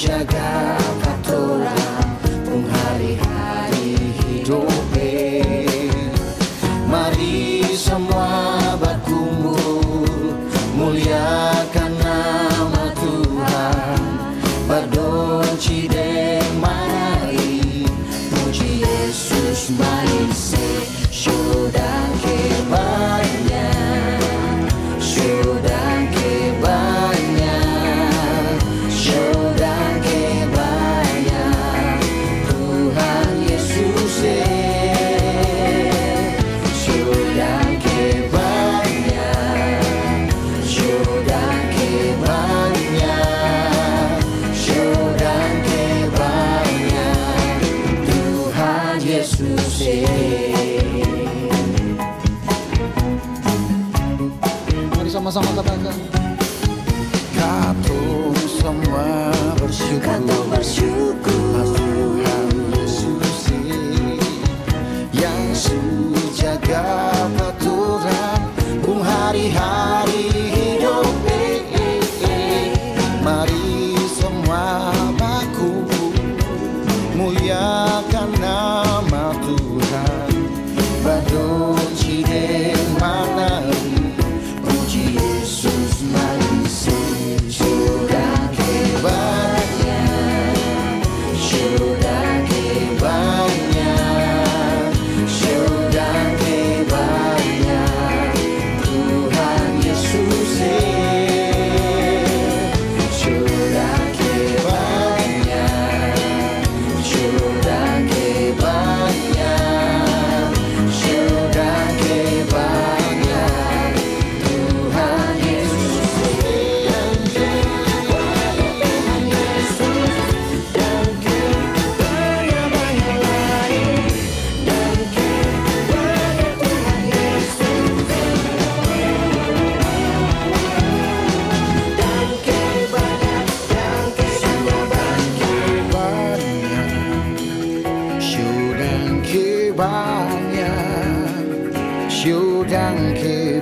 jaga katorang pung hari-hari hidup. Mari semua berkumpul muliakan nama Tuhan, berdonci deng mari puji Yesus maise sudah kebanyak, sudah kebanyak, sudah kebanyak Tuhan Yesus sudah kebanyak, sudah kebanyak, sudah kebanyak Tuhan Yesus. Mari sama-sama katakan, katung semua bersyukur, katung bersyukur Tuhan Yesus yang sujaga aturan pung hari-hari hidup. Mari semua baku muliakan nama Tuhan, berdonci deng manari puji Yesus maise sudah kebanyak, sudah kebanyak, sudah kebanyak Tuhan Yesus sudah kebanyak, sudah kebanyak, sudah kebanyak Tuhan Yesus. Dan kebanyak lain, dan kebanyak Tuhan Yesus, dan kebanyak, dan kebanyak, sudah kebanyak, sudah kebanyak Tuhan Yesus sudah kebanyak,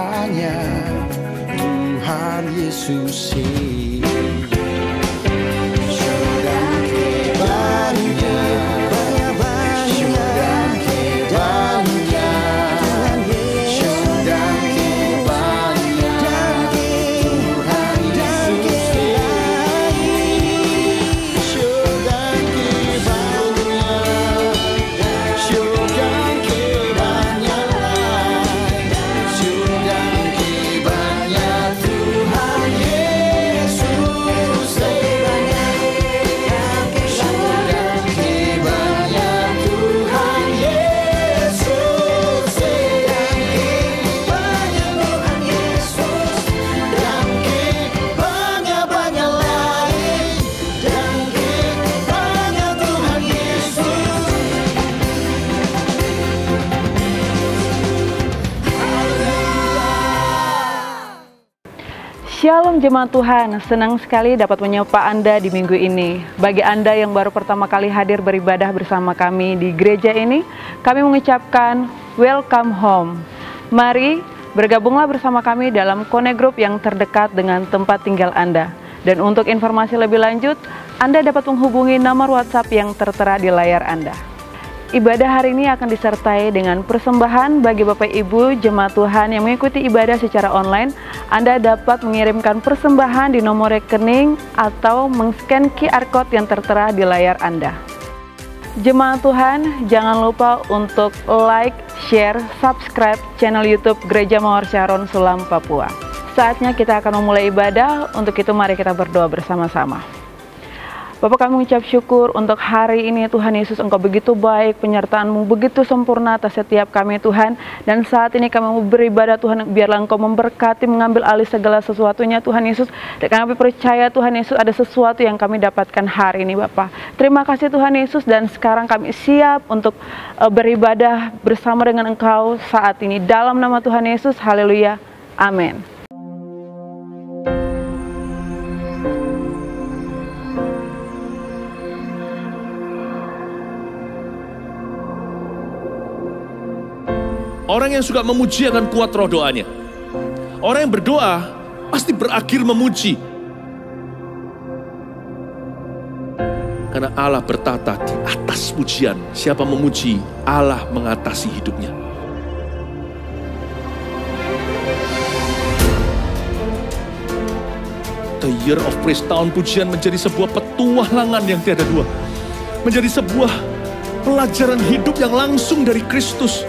sudah kebanyak, sudah kebanyak Tuhan Yesus sudah kebanyak, sudah kebanyak, sudah kebanyak Tuhan Yesus sudah kebanyak Tuhan Yesus kebanyak Tuhan Yesus, dan kebanyak-banyak lain, dan kebanyak Tuhan Yesus. Shalom jemaat Tuhan, senang sekali dapat menyapa Anda di minggu ini. Bagi Anda yang baru pertama kali hadir beribadah bersama kami di gereja ini, kami mengucapkan welcome home. Mari bergabunglah bersama kami dalam Connect Group yang terdekat dengan tempat tinggal Anda. Dan untuk informasi lebih lanjut, Anda dapat menghubungi nomor WhatsApp yang tertera di layar Anda. Ibadah hari ini akan disertai dengan persembahan bagi Bapak Ibu jemaat Tuhan yang mengikuti ibadah secara online. Anda dapat mengirimkan persembahan di nomor rekening atau men-scan QR Code yang tertera di layar Anda. Jemaat Tuhan, jangan lupa untuk like, share, subscribe channel YouTube Gereja Mawar Syaron Sulam, Papua. Saatnya kita akan memulai ibadah, untuk itu mari kita berdoa bersama-sama. Bapak, kami mengucap syukur untuk hari ini Tuhan Yesus, Engkau begitu baik, penyertaan-Mu begitu sempurna atas setiap kami Tuhan. Dan saat ini kami mau beribadah Tuhan, biarlah Engkau memberkati, mengambil alih segala sesuatunya Tuhan Yesus. Dan kami percaya Tuhan Yesus ada sesuatu yang kami dapatkan hari ini Bapak. Terima kasih Tuhan Yesus, dan sekarang kami siap untuk beribadah bersama dengan Engkau saat ini. Dalam nama Tuhan Yesus, haleluya, amin. Orang yang suka memuji akan kuat roh doanya. Orang yang berdoa pasti berakhir memuji. Karena Allah bertata di atas pujian. Siapa memuji, Allah mengatasi hidupnya. The Year of Praise, tahun pujian, menjadi sebuah petualangan yang tiada dua. Menjadi sebuah pelajaran hidup yang langsung dari Kristus.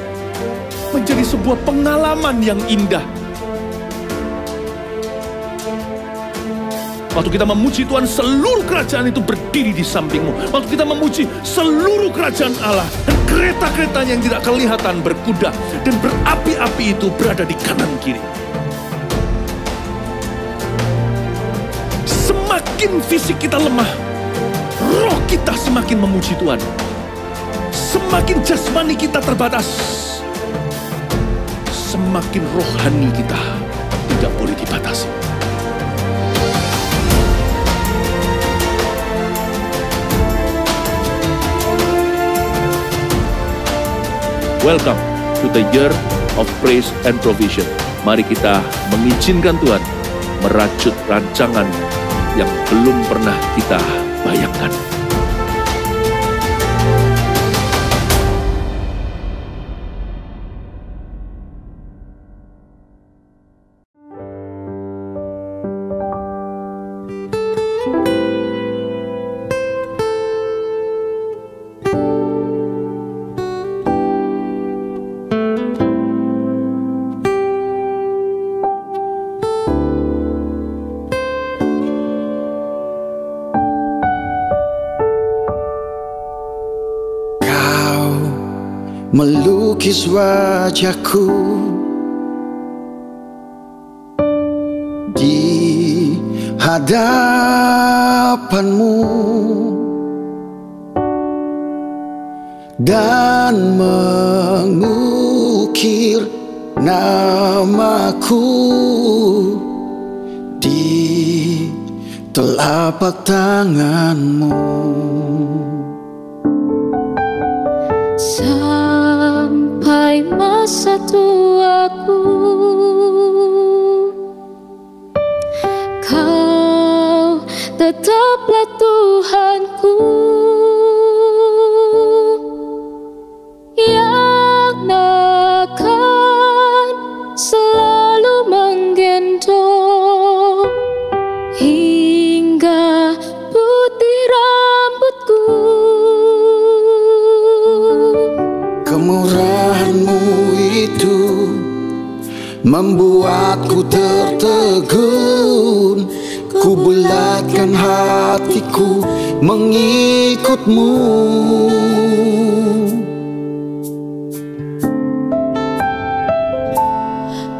Menjadi sebuah pengalaman yang indah. Waktu kita memuji Tuhan, seluruh kerajaan itu berdiri di sampingmu. Waktu kita memuji, seluruh kerajaan Allah dan kereta-keretanya yang tidak kelihatan berkuda dan berapi-api itu berada di kanan kiri. Semakin fisik kita lemah, roh kita semakin memuji Tuhan. Semakin jasmani kita terbatas, semakin rohani kita tidak boleh dibatasi. Welcome to the Year of Praise and Provision. Mari kita mengizinkan Tuhan merajut rancangan yang belum pernah kita bayangkan. Melukis wajahku di hadapanmu dan mengukir namaku di telapak tanganmu. Sampai masa tuaku, Kau tetaplah Tuhanku, yang akan selalu menggendong hingga putih rambutku. Kemurahan-Mu itu membuatku tertegun. Ku bulatkan hatiku mengikut-Mu.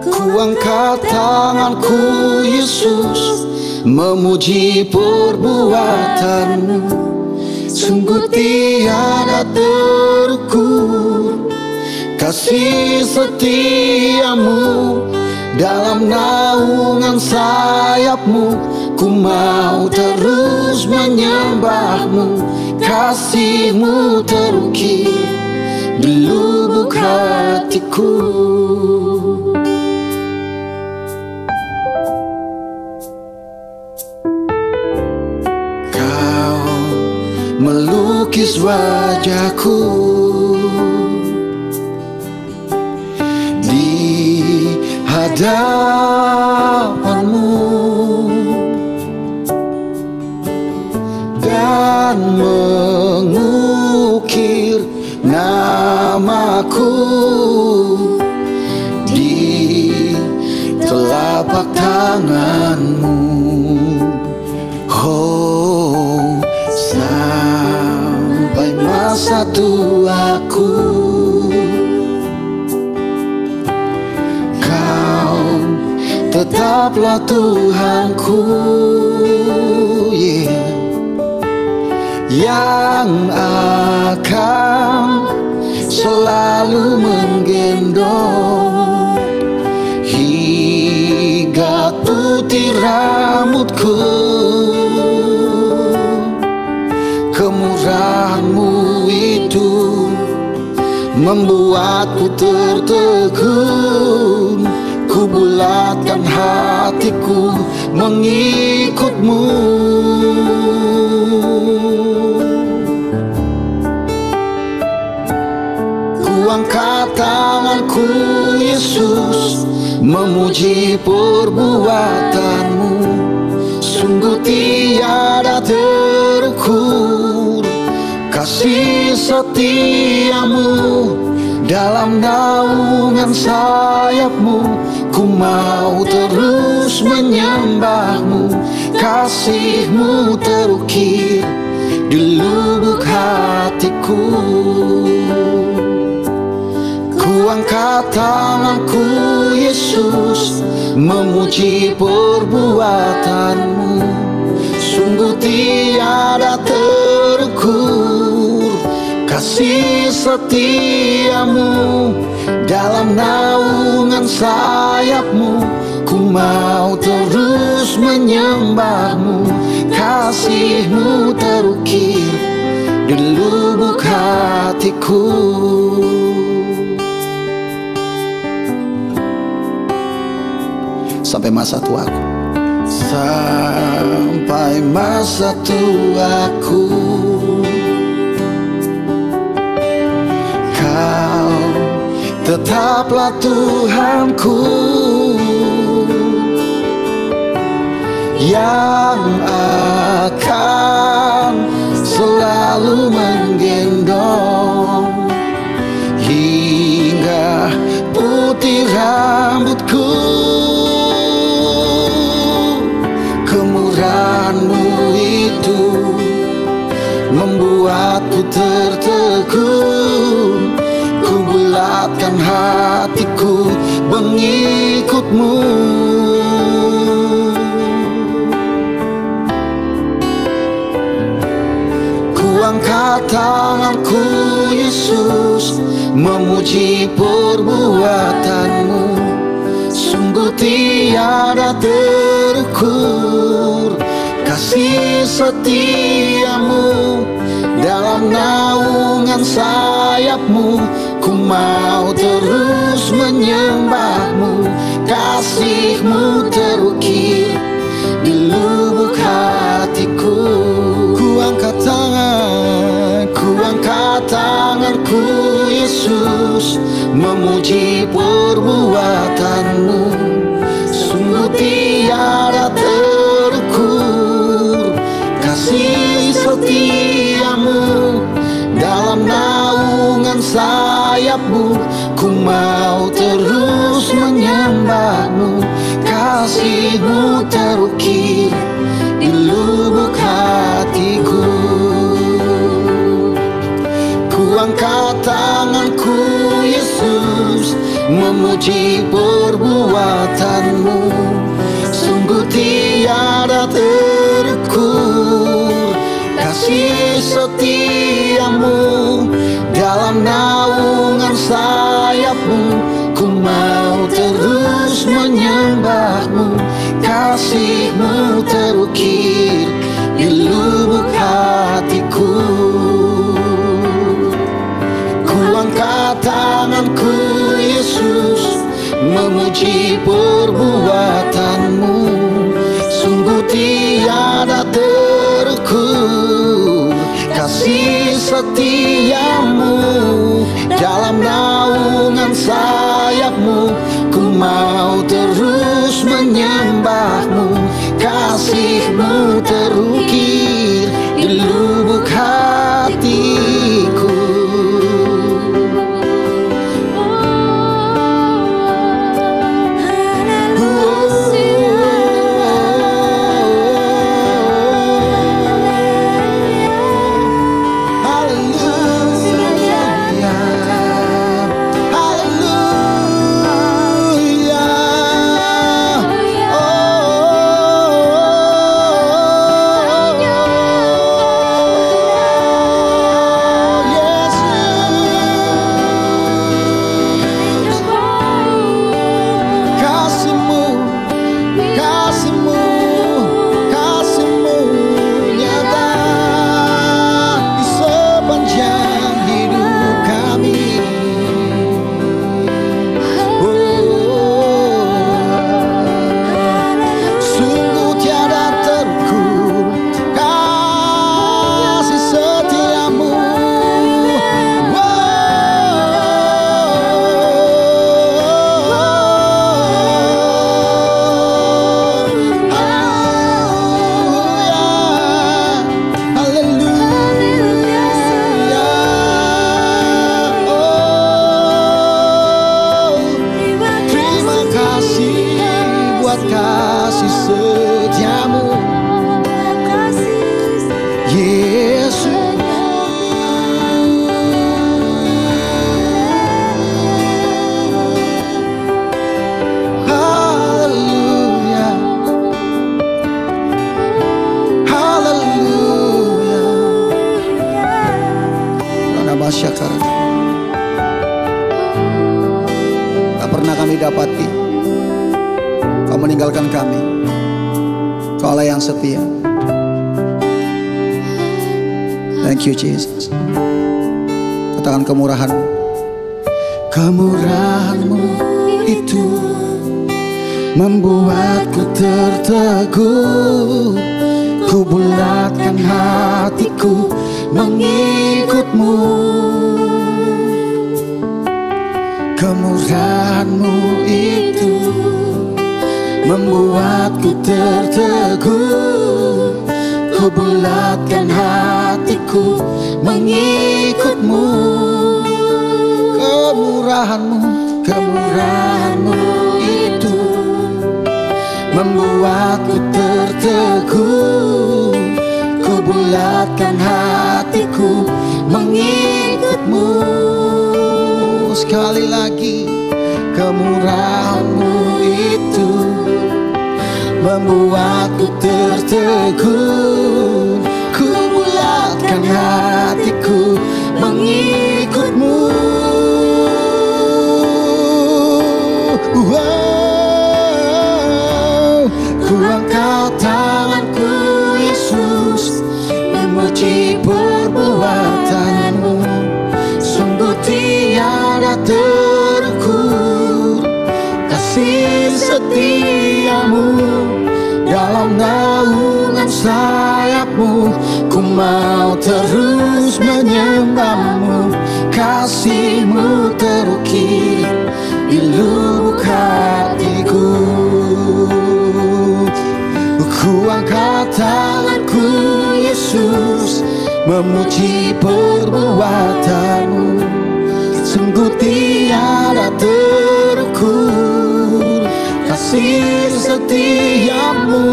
Ku angkat tanganku, Yesus, memuji perbuatan-Mu. Sungguh tiada terukur kasih setia-Mu. Dalam naungan sayap-Mu ku mau terus menyembah-Mu. Kasih-Mu terukir di lubuk hatiku. Melukis wajahku di hadapan-Mu dan mengukir namaku di telapak tangan-Mu. Oh, sampai masa tuaku, Kau tetaplah Tuhanku, yeah, yang akan selalu menggendong hingga putih rambutku. Kemurahan-Mu itu membuatku tertegun. Ku bulatkan hatiku mengikut-Mu. memuji perbuatanmu. Sungguh tiada terukur kasih setiamu. Dalam naungan sayapmu ku mau terus menyembahmu. Kasihmu terukir di lubuk hatiku. Ku angkat tanganku Yesus, memuji perbuatanmu. Sungguh tiada terukur kasih setiamu. Dalam naungan sayapmu ku mau terus menyembahmu. Kasihmu terukir di lubuk hatiku. Sampai masa tuaku, sampai masa tuaku, Kau tetaplah Tuhanku, yang akan selalu menggendong hingga putih rambutku. Kemurahan-Mu itu membuatku tertegun. Ku bulatkan hatiku mengikut-Mu. Ku angkat tanganku Yesus, memuji perbuatanmu. Sungguh tiada terukur kasih setiamu. Dalam naungan sayapmu ku mau terus menyembahmu. Kasihmu terukir di lubuk hatiku. Ku angkat tanganku Yesus, memuji perbuatanmu. Sungguh tiada terukur kasih setiamu. Dalam naungan sayapmu ku mau terus menyembahmu. Kasihmu terukir di lubuk hatiku. Ku angkat tanganku Yesus, memuji perbuatanmu. Sungguh tiada terukur kasih setiamu. Dalam naungan sayapmu ku mau terus menyembahmu. Kasihmu terukir di lubuk hatiku. Ku angkat tanganku Yesus, memuji perbuatanmu. Sungguh tiada terukur kasih setiamu. Dalam naungan sayapmu ku mau terus menyembahmu. Kasihmu terukir di lubuk hatiku. Hallelujah. Tak pernah kami dapati Kau meninggalkan kami. Kau Allah yang setia. Thank you Jesus. Katakan kemurahan-Mu. Kemurahan-Mu itu membuatku terteguh. Ku bulatkan hatiku mengikut-Mu. Kemurahan-Mu itu membuatku terteguh. Ku bulatkan hatiku mengikut-Mu. Kemurahan-Mu, kemurahan-Mu itu membuatku terteguh. Ku bulatkan hatiku mengikut-Mu. Sekali lagi, kemurahan-Mu itu membuatku terteguh. Ku bulatkan hatiku mengikut-Mu. Ku angkat tanganku Yesus, memuji perbuatan-Mu. Sungguh tiada terukur kasih setia-Mu. Dalam naungan sayap-Mu ku mau terus menyembah-Mu. Kasih-Mu terukir di lubuk hatiku. Ku angkat tanganku Yesus, memuji perbuatan-Mu. Sungguh tiada terukur kasih setia-Mu.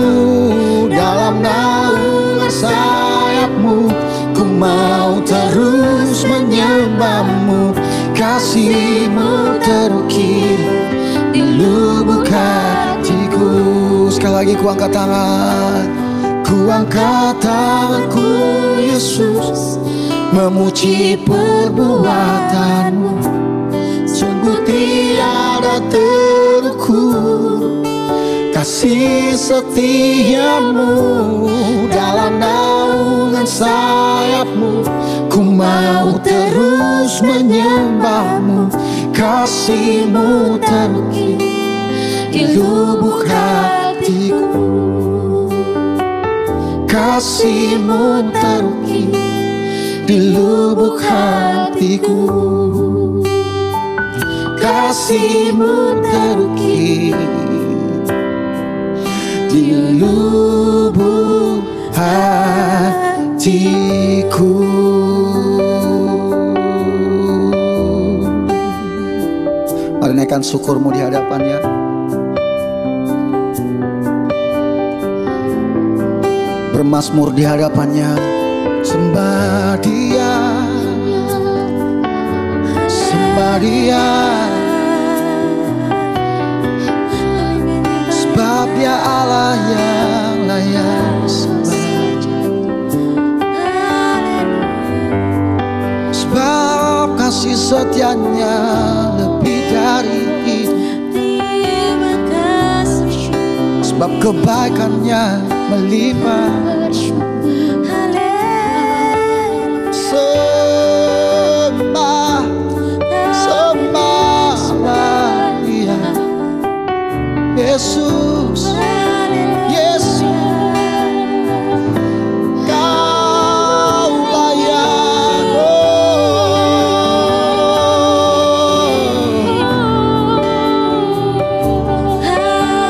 Dalam naungan sayap-Mu ku mau terus menyembah-Mu. Kasih-Mu terukir di lubuk hatiku. Sekali lagi ku angkat tangan. Ku angkat tanganku Yesus, memuji perbuatan-Mu. Sungguh tiada terukur kasih setia-Mu. Dalam naungan sayap-Mu ku mau terus menyembah-Mu. Kasih-Mu terukir di lubuk hatiku. Kasih-Mu terukir di lubuk hatiku. Kasih-Mu terukir di lubuk hatiku. Mari naikkan syukur-Mu di hadapannya. Bermazmur di hadapannya. Sembah Dia, sembah Dia, sebab Dia Allah yang layak sembah. Sebab kasih setia-Nya lebih dari hidup. Sebab kebaikan-Nya melimpah. Sembahlah Dia, Yesus, Yesus, Kau layak.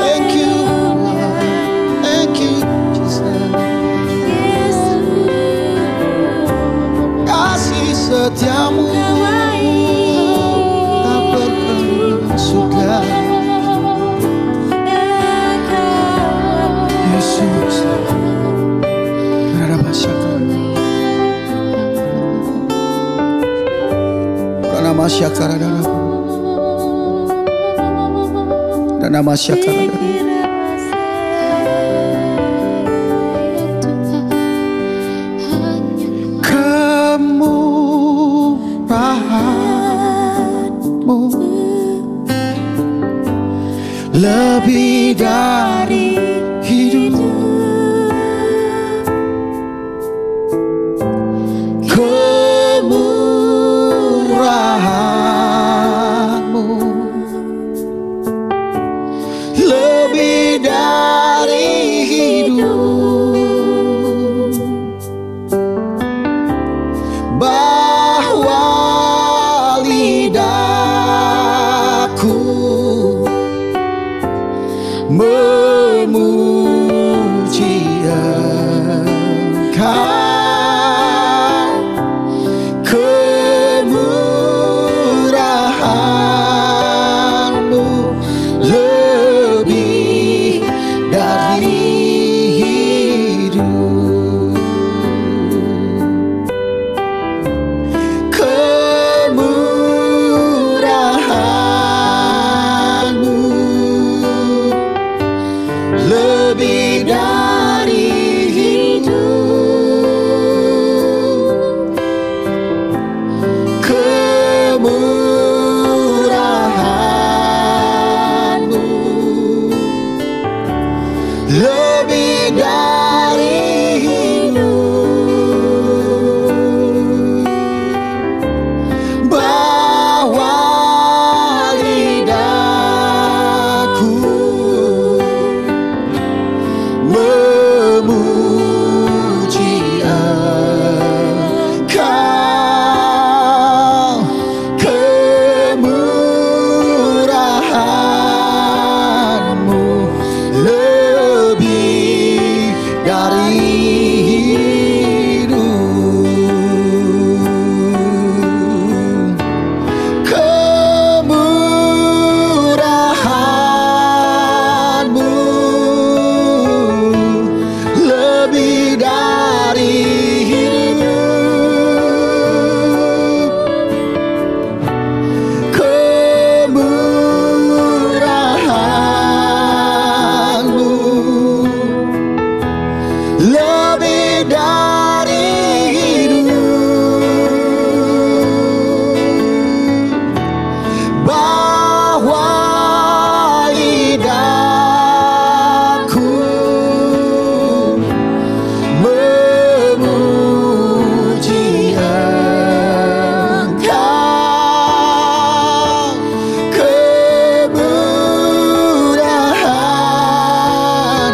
Thank you, thank you Jesus. Kasih setia-Mu tak pernah sudah. Yesus, nama syakar, nama syakar, nama syakar. Kamu lebih dari hidup. Kemurahan-Mu lebih dari hidup, bahwa lidahku memuji Engkau. Kemurahan-Mu lebih dari hidup. Kemurahan-Mu lebih dari hidup. Kemurahan-Mu lebih dari hidup, bahwa lidahku memuji Engkau. Kemurahan-Mu lebih dari hidup. Kemurahan-Mu lebih dari hidup. Kemurahan-Mu lebih dari hidup, bahwa lidahku memuji Engkau.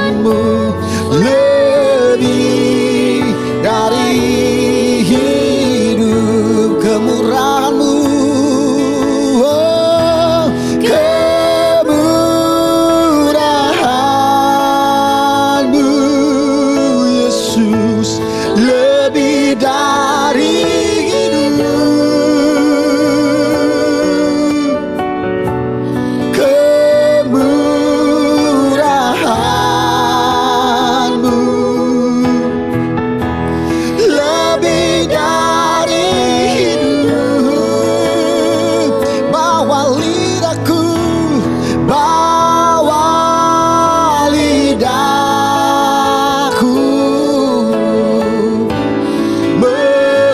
Kemurahan-Mu lebih dari hidup. Kemurahan-Mu, oh, kemurahan-Mu Yesus lebih dari hidup. Kemurahan-Mu lebih dari hidup, bahwa lidahku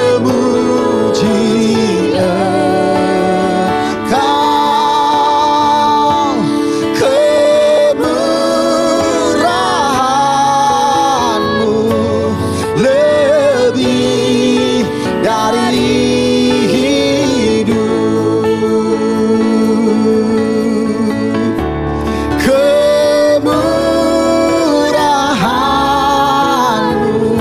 memuji Engkau. Kemurahan-Mu lebih dari hidup. Kemurahan-Mu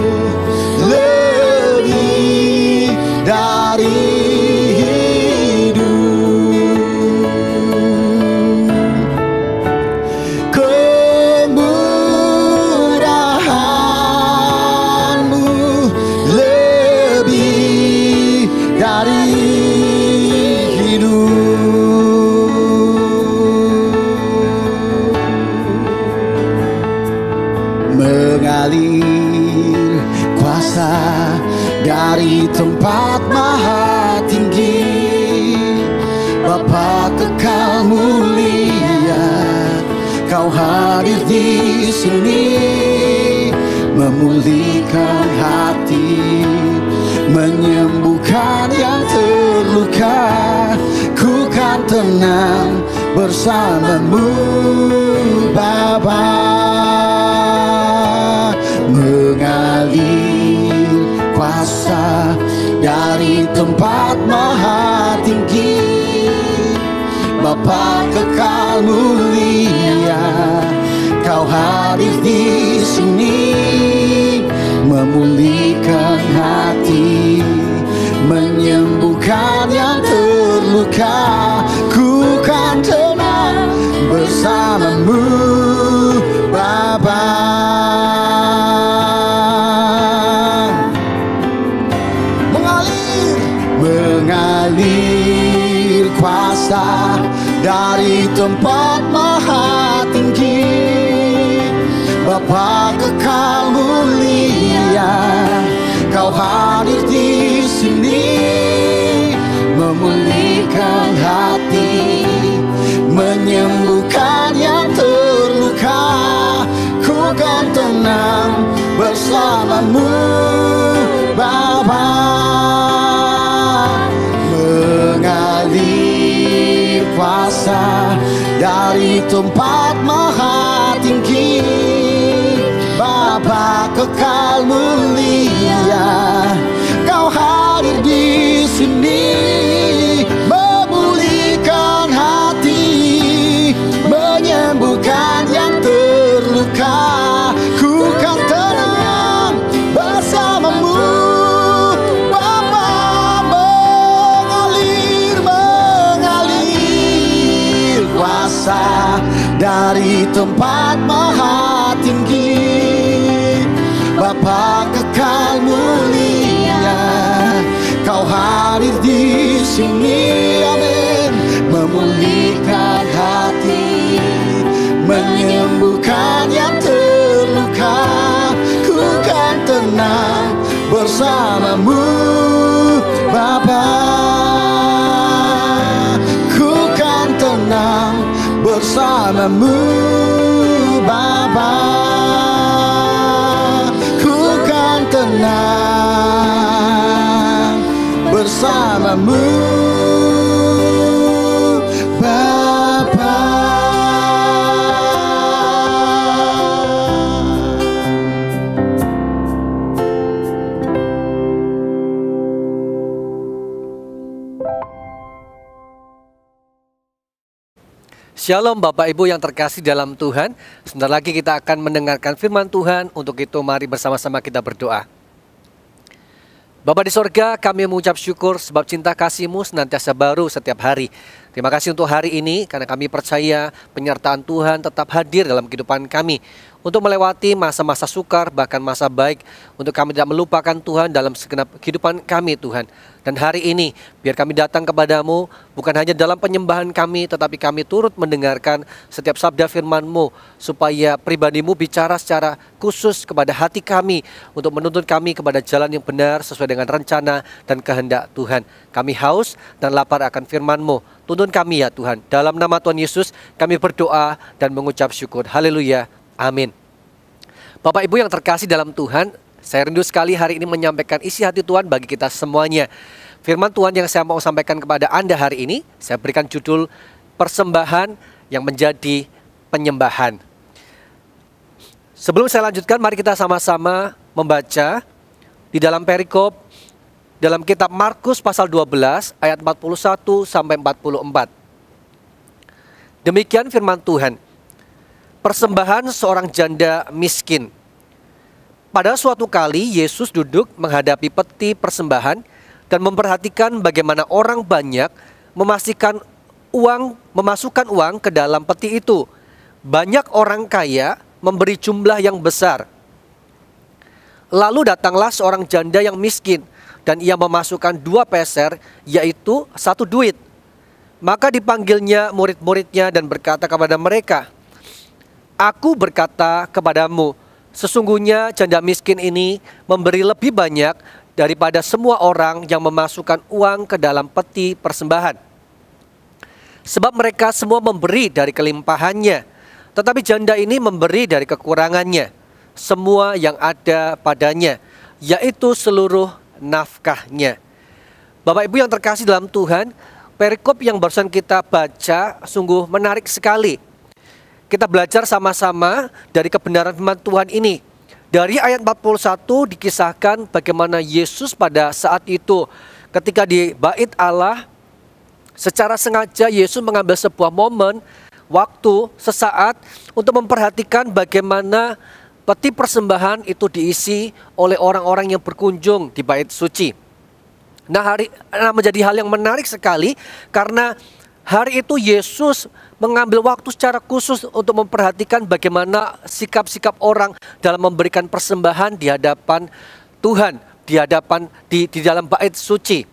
lebih dari hidup. Kemurahan-Mu lebih dari hidup. Mengalir kuasa dari tempat maha tinggi, Bapa kekal mulia, Kau hadir di sini, memulihkan hati, menyembuhkan yang terluka. Ku kan tenang bersamamu Bapa. Mengalir kuasa dari tempat maha tinggi, Bapa kekal mulia, Kau hadir di sini, memulihkan hati, menyembuhkan yang terluka. Ku kan tenang bersamamu Bapa. Mengalir kuasa dari tempat maha tinggi, Bapa kekal mulia, Kau hadir di sini, memulihkan hati, menyembuhkan yang terluka. Ku kan tenang bersamamu Bapa. Mengalir kuasa dari tempat maha tinggi, Bapa kekal mulia, Kau hadir di sini, memulihkan hati, menyembuhkan yang terluka. Ku kan tenang bersamamu Bapa. Mengalir kuasa dari tempat maha tinggi, Bapa kekal mulia, Kau hadir di sini, amin. Memulihkan hati, menyembuhkan yang terluka. Ku kan tenang bersamamu Bapa. Ku kan tenang bersamamu Bapa. Ku kan tenang bersamamu Bapa. Shalom Bapak Ibu yang terkasih dalam Tuhan. Sebentar lagi kita akan mendengarkan firman Tuhan. Untuk itu mari bersama-sama kita berdoa. Bapa di sorga, kami mengucap syukur sebab cinta kasih-Mu senantiasa baru setiap hari. Terima kasih untuk hari ini karena kami percaya penyertaan Tuhan tetap hadir dalam kehidupan kami. Untuk melewati masa-masa sukar bahkan masa baik, untuk kami tidak melupakan Tuhan dalam segenap kehidupan kami Tuhan. Dan hari ini biar kami datang kepadamu bukan hanya dalam penyembahan kami, tetapi kami turut mendengarkan setiap sabda firman-Mu, supaya pribadi-Mu bicara secara khusus kepada hati kami untuk menuntun kami kepada jalan yang benar sesuai dengan rencana dan kehendak Tuhan. Kami haus dan lapar akan firman-Mu. Tuntun kami ya Tuhan. Dalam nama Tuhan Yesus kami berdoa dan mengucap syukur. Haleluya. Amin. Bapak Ibu yang terkasih dalam Tuhan, saya rindu sekali hari ini menyampaikan isi hati Tuhan bagi kita semuanya. Firman Tuhan yang saya mau sampaikan kepada Anda hari ini, saya berikan judul persembahan yang menjadi penyembahan. Sebelum saya lanjutkan, mari kita sama-sama membaca di dalam perikop dalam kitab Markus pasal 12 ayat 41 sampai 44. Demikian firman Tuhan. Persembahan seorang janda miskin. Pada suatu kali Yesus duduk menghadapi peti persembahan dan memperhatikan bagaimana orang banyak memasukkan uang ke dalam peti itu. Banyak orang kaya memberi jumlah yang besar. Lalu datanglah seorang janda yang miskin dan ia memasukkan 2 peser, yaitu 1 duit. Maka dipanggilnya murid-muridnya dan berkata kepada mereka, Aku berkata kepadamu, sesungguhnya janda miskin ini memberi lebih banyak daripada semua orang yang memasukkan uang ke dalam peti persembahan. Sebab mereka semua memberi dari kelimpahannya, tetapi janda ini memberi dari kekurangannya, semua yang ada padanya, yaitu seluruh nafkahnya. Bapak Ibu yang terkasih dalam Tuhan, perikop yang barusan kita baca sungguh menarik sekali. Kita belajar sama-sama dari kebenaran firman Tuhan ini. Dari ayat 41 dikisahkan bagaimana Yesus pada saat itu ketika di bait Allah, secara sengaja Yesus mengambil sebuah momen, waktu, sesaat untuk memperhatikan bagaimana peti persembahan itu diisi oleh orang-orang yang berkunjung di bait suci. Nah, menjadi hal yang menarik sekali karena hari itu Yesus mengambil waktu secara khusus untuk memperhatikan bagaimana sikap-sikap orang dalam memberikan persembahan di hadapan Tuhan, di dalam bait suci.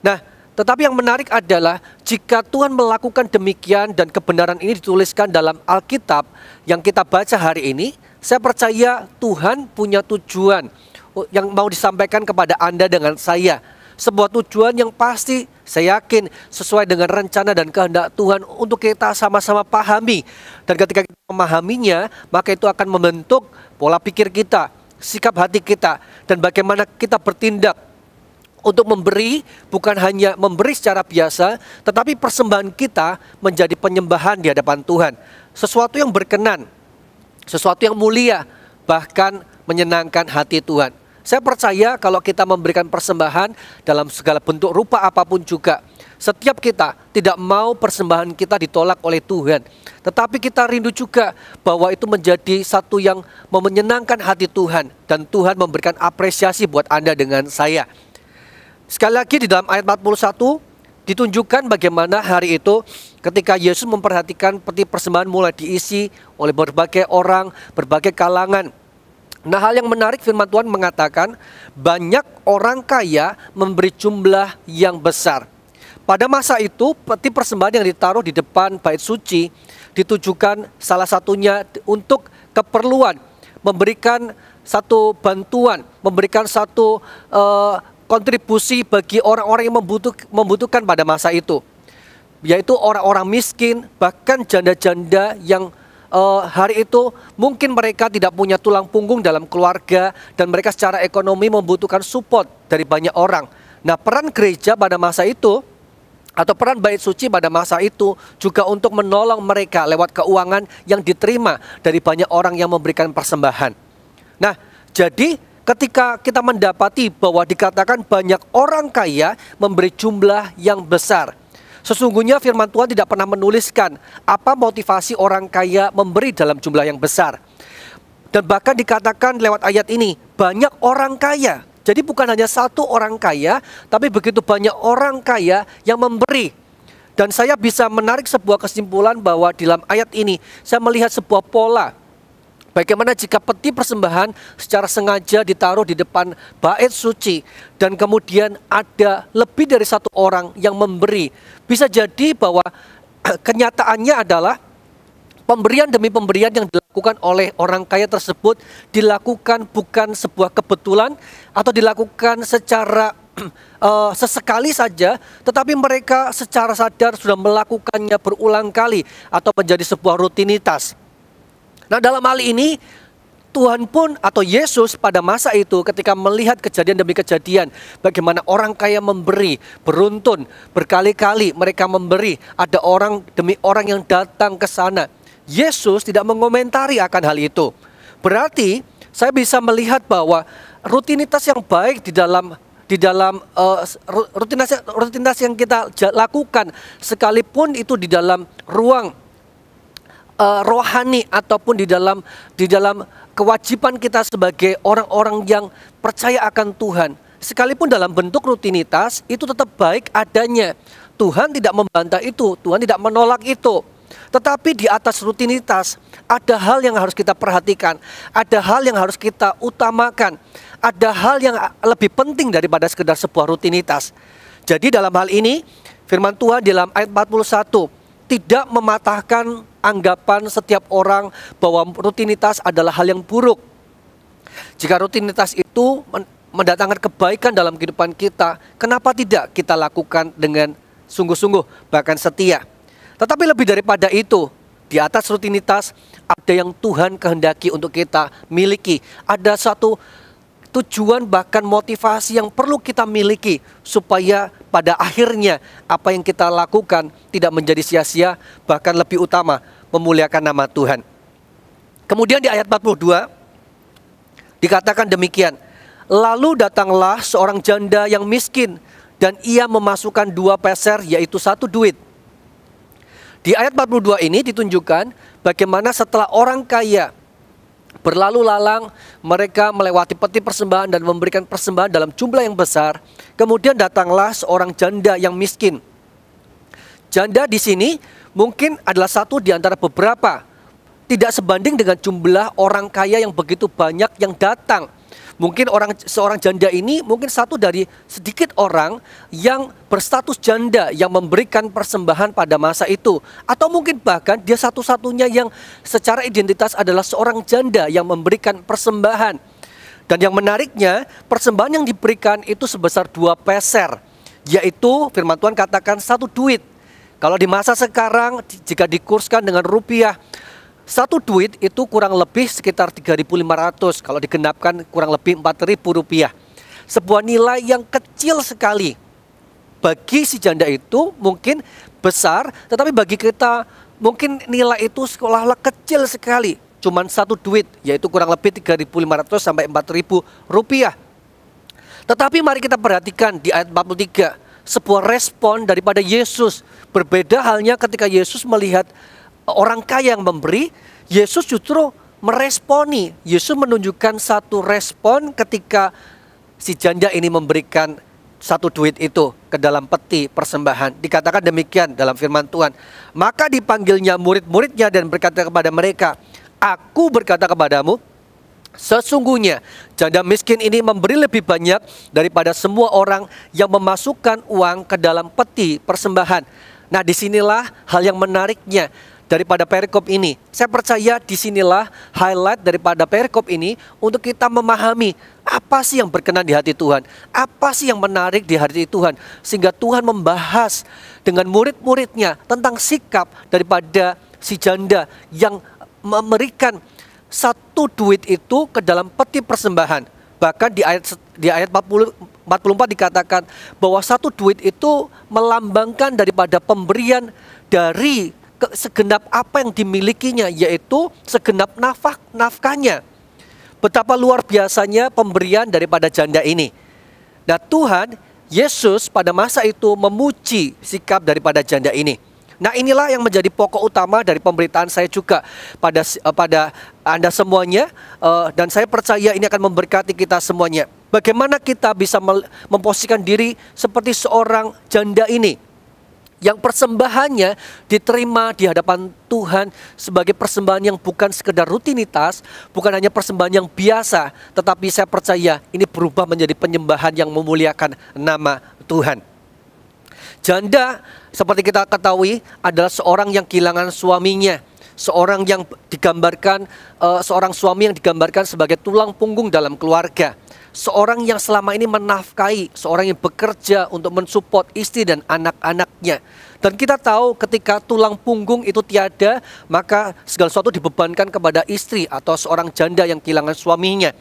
Nah, tetapi yang menarik adalah jika Tuhan melakukan demikian dan kebenaran ini dituliskan dalam Alkitab yang kita baca hari ini, saya percaya Tuhan punya tujuan yang mau disampaikan kepada Anda dengan saya. Sebuah tujuan yang pasti saya yakin sesuai dengan rencana dan kehendak Tuhan untuk kita sama-sama pahami. Dan ketika kita memahaminya, maka itu akan membentuk pola pikir kita, sikap hati kita, dan bagaimana kita bertindak untuk memberi, bukan hanya memberi secara biasa, tetapi persembahan kita menjadi penyembahan di hadapan Tuhan. Sesuatu yang berkenan, sesuatu yang mulia, bahkan menyenangkan hati Tuhan. Saya percaya kalau kita memberikan persembahan dalam segala bentuk rupa apapun juga, setiap kita tidak mau persembahan kita ditolak oleh Tuhan. Tetapi kita rindu juga bahwa itu menjadi satu yang menyenangkan hati Tuhan. Dan Tuhan memberikan apresiasi buat Anda dengan saya. Sekali lagi di dalam ayat 41 ditunjukkan bagaimana hari itu ketika Yesus memperhatikan peti persembahan mulai diisi oleh berbagai orang, berbagai kalangan. Nah, hal yang menarik firman Tuhan mengatakan banyak orang kaya memberi jumlah yang besar. Pada masa itu peti persembahan yang ditaruh di depan bait suci ditujukan salah satunya untuk keperluan memberikan satu bantuan, memberikan satu kontribusi bagi orang-orang yang membutuhkan pada masa itu, yaitu orang-orang miskin, bahkan janda-janda yang hari itu mungkin mereka tidak punya tulang punggung dalam keluarga dan mereka secara ekonomi membutuhkan support dari banyak orang. Nah, peran gereja pada masa itu atau peran bait suci pada masa itu juga untuk menolong mereka lewat keuangan yang diterima dari banyak orang yang memberikan persembahan. Nah, jadi ketika kita mendapati bahwa dikatakan banyak orang kaya memberi jumlah yang besar, sesungguhnya firman Tuhan tidak pernah menuliskan apa motivasi orang kaya memberi dalam jumlah yang besar. Dan bahkan dikatakan lewat ayat ini, banyak orang kaya. Jadi bukan hanya satu orang kaya, tapi begitu banyak orang kaya yang memberi. Dan saya bisa menarik sebuah kesimpulan bahwa di dalam ayat ini, saya melihat sebuah pola. Bagaimana jika peti persembahan secara sengaja ditaruh di depan bait suci dan kemudian ada lebih dari satu orang yang memberi. Bisa jadi bahwa kenyataannya adalah pemberian demi pemberian yang dilakukan oleh orang kaya tersebut dilakukan bukan sebuah kebetulan atau dilakukan secara sesekali saja, tetapi mereka secara sadar sudah melakukannya berulang kali atau menjadi sebuah rutinitas. Nah, dalam hal ini Tuhan pun atau Yesus pada masa itu ketika melihat kejadian demi kejadian bagaimana orang kaya memberi beruntun berkali-kali mereka memberi, ada orang demi orang yang datang ke sana. Yesus tidak mengomentari akan hal itu. Berarti saya bisa melihat bahwa rutinitas yang baik di dalam rutinitas yang kita lakukan sekalipun itu di dalam ruang rohani ataupun di dalam kewajiban kita sebagai orang-orang yang percaya akan Tuhan, sekalipun dalam bentuk rutinitas itu tetap baik adanya. Tuhan tidak membantah itu, Tuhan tidak menolak itu. Tetapi di atas rutinitas ada hal yang harus kita perhatikan, ada hal yang harus kita utamakan, ada hal yang lebih penting daripada sekedar sebuah rutinitas. Jadi dalam hal ini firman Tuhan dalam ayat 41 tidak mematahkan anggapan setiap orang bahwa rutinitas adalah hal yang buruk. Jika rutinitas itu mendatangkan kebaikan dalam kehidupan kita, kenapa tidak kita lakukan dengan sungguh-sungguh, bahkan setia? Tetapi lebih daripada itu, di atas rutinitas ada yang Tuhan kehendaki untuk kita miliki. Ada satu tujuan bahkan motivasi yang perlu kita miliki supaya pada akhirnya apa yang kita lakukan tidak menjadi sia-sia, bahkan lebih utama memuliakan nama Tuhan. Kemudian di ayat 42 dikatakan demikian, lalu datanglah seorang janda yang miskin dan ia memasukkan 2 peser, yaitu 1 duit. Di ayat 42 ini ditunjukkan bagaimana setelah orang kaya berlalu lalang, mereka melewati peti persembahan dan memberikan persembahan dalam jumlah yang besar. Kemudian datanglah seorang janda yang miskin. Janda di sini mungkin adalah satu di antara beberapa, tidak sebanding dengan jumlah orang kaya yang begitu banyak yang datang. Mungkin seorang janda ini mungkin satu dari sedikit orang yang berstatus janda yang memberikan persembahan pada masa itu. Atau mungkin bahkan dia satu-satunya yang secara identitas adalah seorang janda yang memberikan persembahan. Dan yang menariknya, persembahan yang diberikan itu sebesar 2 peser, yaitu firman Tuhan katakan 1 duit. Kalau di masa sekarang jika dikurskan dengan rupiah, 1 duit itu kurang lebih sekitar 3.500, kalau digenapkan kurang lebih 4.000 rupiah. Sebuah nilai yang kecil sekali. Bagi si janda itu mungkin besar, tetapi bagi kita mungkin nilai itu seolah-olah kecil sekali. Cuman 1 duit, yaitu kurang lebih 3.500 sampai 4.000 rupiah. Tetapi mari kita perhatikan di ayat 43, sebuah respon daripada Yesus. Berbeda halnya ketika Yesus melihat orang kaya yang memberi, Yesus justru meresponi. Yesus menunjukkan satu respon ketika si janda ini memberikan 1 duit itu ke dalam peti persembahan. Dikatakan demikian dalam firman Tuhan. Maka dipanggilnya murid-muridnya dan berkata kepada mereka, aku berkata kepadamu, sesungguhnya janda miskin ini memberi lebih banyak daripada semua orang yang memasukkan uang ke dalam peti persembahan. Nah, disinilah hal yang menariknya daripada perikop ini. Saya percaya disinilah highlight daripada perikop ini untuk kita memahami apa sih yang berkenan di hati Tuhan, apa sih yang menarik di hati Tuhan, sehingga Tuhan membahas dengan murid-muridnya tentang sikap daripada si janda yang memberikan 1 duit itu ke dalam peti persembahan. Bahkan di ayat 44 dikatakan bahwa 1 duit itu melambangkan daripada pemberian dari segenap apa yang dimilikinya, yaitu segenap nafkahnya. Betapa luar biasanya pemberian daripada janda ini. Nah, Tuhan Yesus pada masa itu memuji sikap daripada janda ini. Nah, inilah yang menjadi pokok utama dari pemberitaan saya juga pada Anda semuanya, dan saya percaya ini akan memberkati kita semuanya. Bagaimana kita bisa memposisikan diri seperti seorang janda ini, yang persembahannya diterima di hadapan Tuhan sebagai persembahan yang bukan sekedar rutinitas, bukan hanya persembahan yang biasa, tetapi saya percaya ini berubah menjadi penyembahan yang memuliakan nama Tuhan. Janda seperti kita ketahui adalah seorang yang kehilangan suaminya, seorang yang digambarkan, seorang suami yang digambarkan sebagai tulang punggung dalam keluarga. Seorang yang selama ini menafkahi, seorang yang bekerja untuk mensupport istri dan anak-anaknya. Dan kita tahu ketika tulang punggung itu tiada, maka segala sesuatu dibebankan kepada istri atau seorang janda yang kehilangan suaminya.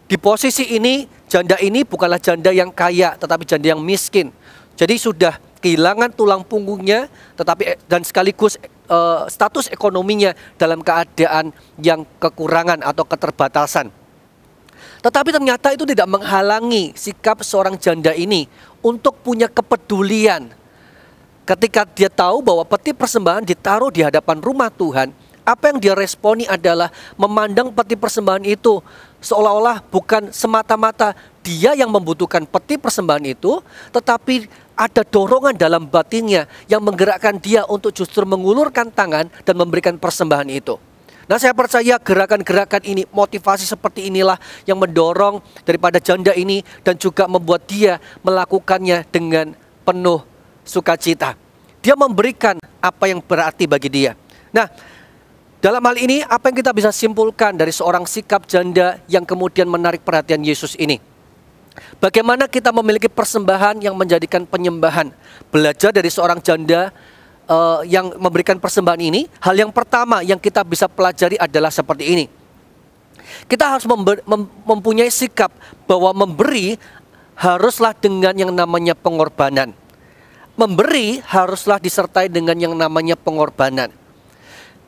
Di posisi ini, janda ini bukanlah janda yang kaya, tetapi janda yang miskin. Jadi sudah kehilangan tulang punggungnya, tetapi dan sekaligus status ekonominya dalam keadaan yang kekurangan atau keterbatasan. Tetapi ternyata itu tidak menghalangi sikap seorang janda ini untuk punya kepedulian. Ketika dia tahu bahwa peti persembahan ditaruh di hadapan rumah Tuhan, apa yang dia responi adalah memandang peti persembahan itu seolah-olah bukan semata-mata dia yang membutuhkan peti persembahan itu, tetapi ada dorongan dalam batinnya yang menggerakkan dia untuk justru mengulurkan tangan dan memberikan persembahan itu. Nah, saya percaya gerakan-gerakan ini, motivasi seperti inilah yang mendorong daripada janda ini dan juga membuat dia melakukannya dengan penuh sukacita. Dia memberikan apa yang berarti bagi dia. Nah, dalam hal ini apa yang kita bisa simpulkan dari seorang sikap janda yang kemudian menarik perhatian Yesus ini? Bagaimana kita memiliki persembahan yang menjadikan penyembahan? Belajar dari seorang janda yang memberikan persembahan ini, hal yang pertama yang kita bisa pelajari adalah seperti ini. Kita harus mempunyai sikap bahwa memberi haruslah dengan yang namanya pengorbanan. Memberi haruslah disertai dengan yang namanya pengorbanan.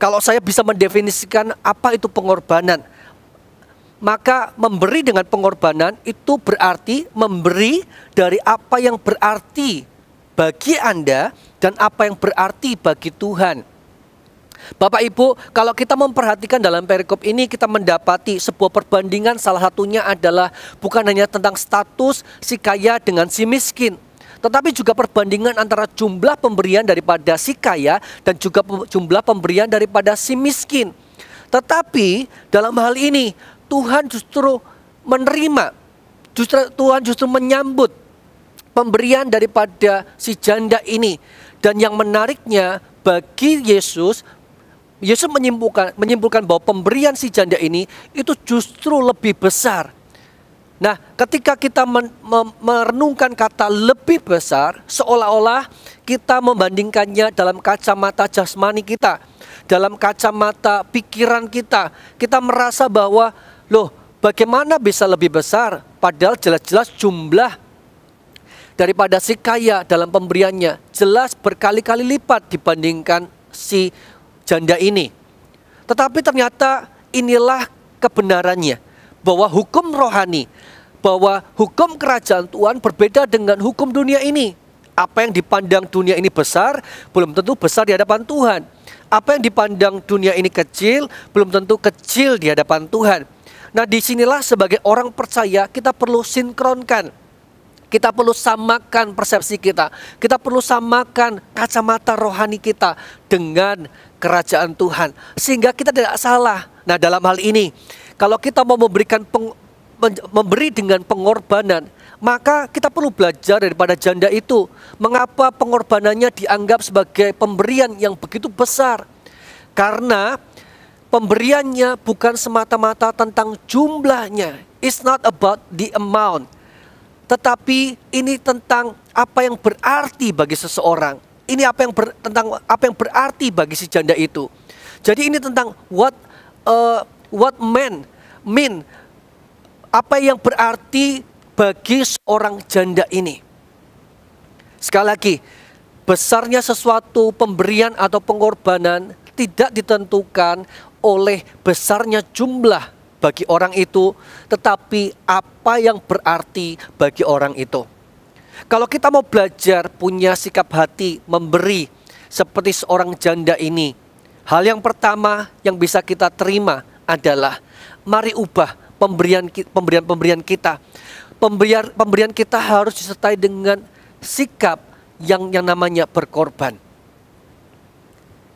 Kalau saya bisa mendefinisikan apa itu pengorbanan, maka memberi dengan pengorbanan itu berarti memberi dari apa yang berarti bagi Anda dan apa yang berarti bagi Tuhan. Bapak Ibu, kalau kita memperhatikan dalam perikop ini, kita mendapati sebuah perbandingan, salah satunya adalah bukan hanya tentang status si kaya dengan si miskin, tetapi juga perbandingan antara jumlah pemberian daripada si kaya dan juga jumlah pemberian daripada si miskin. Tetapi dalam hal ini Tuhan justru menerima, Tuhan justru menyambut pemberian daripada si janda ini. Dan yang menariknya bagi Yesus menyimpulkan bahwa pemberian si janda ini itu justru lebih besar. Nah, ketika kita merenungkan kata lebih besar, seolah-olah kita membandingkannya dalam kacamata jasmani kita, dalam kacamata pikiran kita. Kita merasa bahwa, loh, bagaimana bisa lebih besar? Padahal jelas-jelas jumlah daripada si kaya dalam pemberiannya jelas berkali-kali lipat dibandingkan si janda ini. Tetapi ternyata inilah kebenarannya, bahwa hukum rohani, bahwa hukum kerajaan Tuhan berbeda dengan hukum dunia ini. Apa yang dipandang dunia ini besar belum tentu besar di hadapan Tuhan. Apa yang dipandang dunia ini kecil belum tentu kecil di hadapan Tuhan. Nah, disinilah sebagai orang percaya kita perlu sinkronkan. Kita perlu samakan persepsi kita. Kita perlu samakan kacamata rohani kita dengan kerajaan Tuhan, sehingga kita tidak salah. Nah, dalam hal ini, kalau kita mau memberi dengan pengorbanan, maka kita perlu belajar daripada janda itu. Mengapa pengorbanannya dianggap sebagai pemberian yang begitu besar? Karena pemberiannya bukan semata-mata tentang jumlahnya. It's not about the amount. Tetapi ini tentang apa yang berarti bagi seseorang. Ini tentang apa yang berarti bagi si janda itu. Jadi ini tentang what mean, apa yang berarti bagi seorang janda ini. Sekali lagi, besarnya sesuatu pemberian atau pengorbanan tidak ditentukan oleh besarnya jumlah bagi orang itu, tetapi apa yang berarti bagi orang itu. Kalau kita mau belajar punya sikap hati memberi seperti seorang janda ini, hal yang pertama yang bisa kita terima adalah mari ubah pemberian kita. Pemberian kita harus disertai dengan sikap yang namanya berkorban.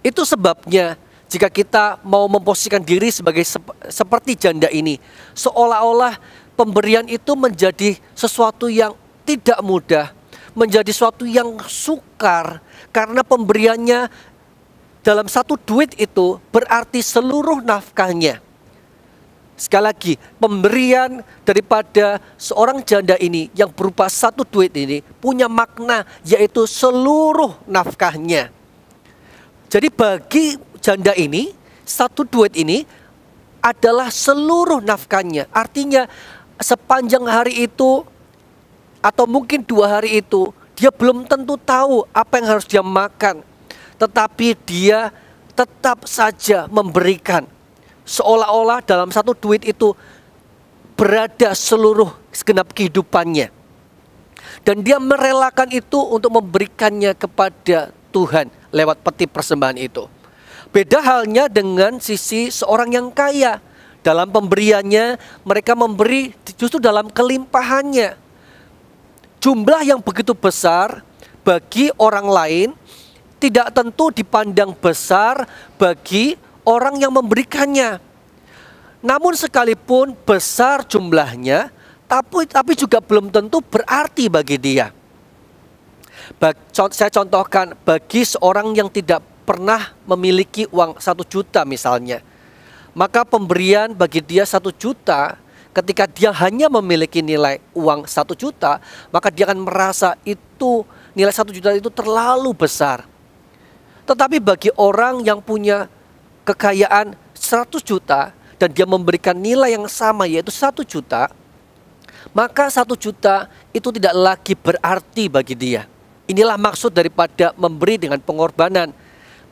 Itu sebabnya jika kita mau memposisikan diri sebagai seperti janda ini, seolah-olah pemberian itu menjadi sesuatu yang tidak mudah, menjadi sesuatu yang sukar, karena pemberiannya dalam satu duit itu berarti seluruh nafkahnya. Sekali lagi, pemberian daripada seorang janda ini yang berupa satu duit ini punya makna, yaitu seluruh nafkahnya. Jadi bagi janda ini, satu duit ini adalah seluruh nafkahnya. Artinya sepanjang hari itu atau mungkin 2 hari itu, dia belum tentu tahu apa yang harus dia makan. Tetapi dia tetap saja memberikan. Seolah-olah dalam satu duit itu berada seluruh segenap kehidupannya. Dan dia merelakan itu untuk memberikannya kepada Tuhan lewat peti persembahan itu. Beda halnya dengan sisi seorang yang kaya. Dalam pemberiannya, mereka memberi justru dalam kelimpahannya. Jumlah yang begitu besar bagi orang lain tidak tentu dipandang besar bagi orang yang memberikannya. Namun sekalipun besar jumlahnya, tapi juga belum tentu berarti bagi dia. Saya contohkan, bagi seorang yang tidak pernah memiliki uang 1 juta misalnya, maka pemberian bagi dia 1 juta, ketika dia hanya memiliki nilai uang 1 juta, maka dia akan merasa itu nilai 1 juta itu terlalu besar. Tetapi bagi orang yang punya kekayaan 100 juta, dan dia memberikan nilai yang sama yaitu 1 juta, maka 1 juta itu tidak lagi berarti bagi dia. Inilah maksud daripada memberi dengan pengorbanan.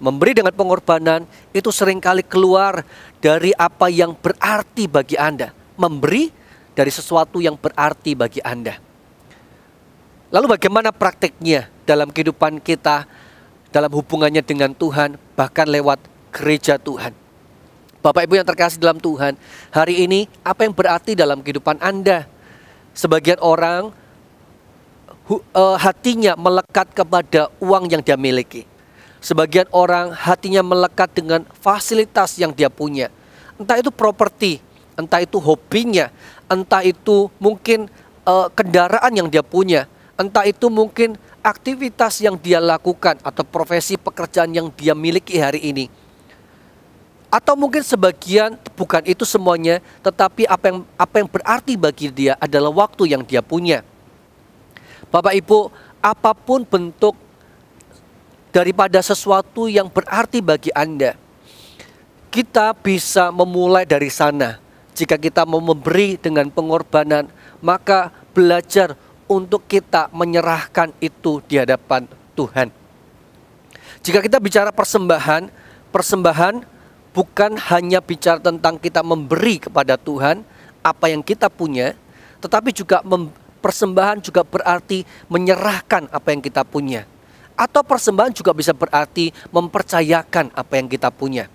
Memberi dengan pengorbanan itu seringkali keluar dari apa yang berarti bagi Anda. Memberi dari sesuatu yang berarti bagi Anda. Lalu bagaimana prakteknya dalam kehidupan kita, dalam hubungannya dengan Tuhan, bahkan lewat gereja Tuhan? Bapak Ibu yang terkasih dalam Tuhan, hari ini apa yang berarti dalam kehidupan Anda? Sebagian orang hatinya melekat kepada uang yang dia miliki. Sebagian orang hatinya melekat dengan fasilitas yang dia punya. Entah itu properti, entah itu hobinya, entah itu mungkin kendaraan yang dia punya, entah itu mungkin aktivitas yang dia lakukan atau profesi pekerjaan yang dia miliki hari ini. Atau mungkin sebagian bukan itu semuanya, tetapi apa yang berarti bagi dia adalah waktu yang dia punya. Bapak Ibu, apapun bentuk daripada sesuatu yang berarti bagi Anda, kita bisa memulai dari sana. Jika kita mau memberi dengan pengorbanan, maka belajar untuk kita menyerahkan itu di hadapan Tuhan. Jika kita bicara persembahan, persembahan bukan hanya bicara tentang kita memberi kepada Tuhan apa yang kita punya, tetapi juga persembahan juga berarti menyerahkan apa yang kita punya. Atau persembahan juga bisa berarti mempercayakan apa yang kita punya.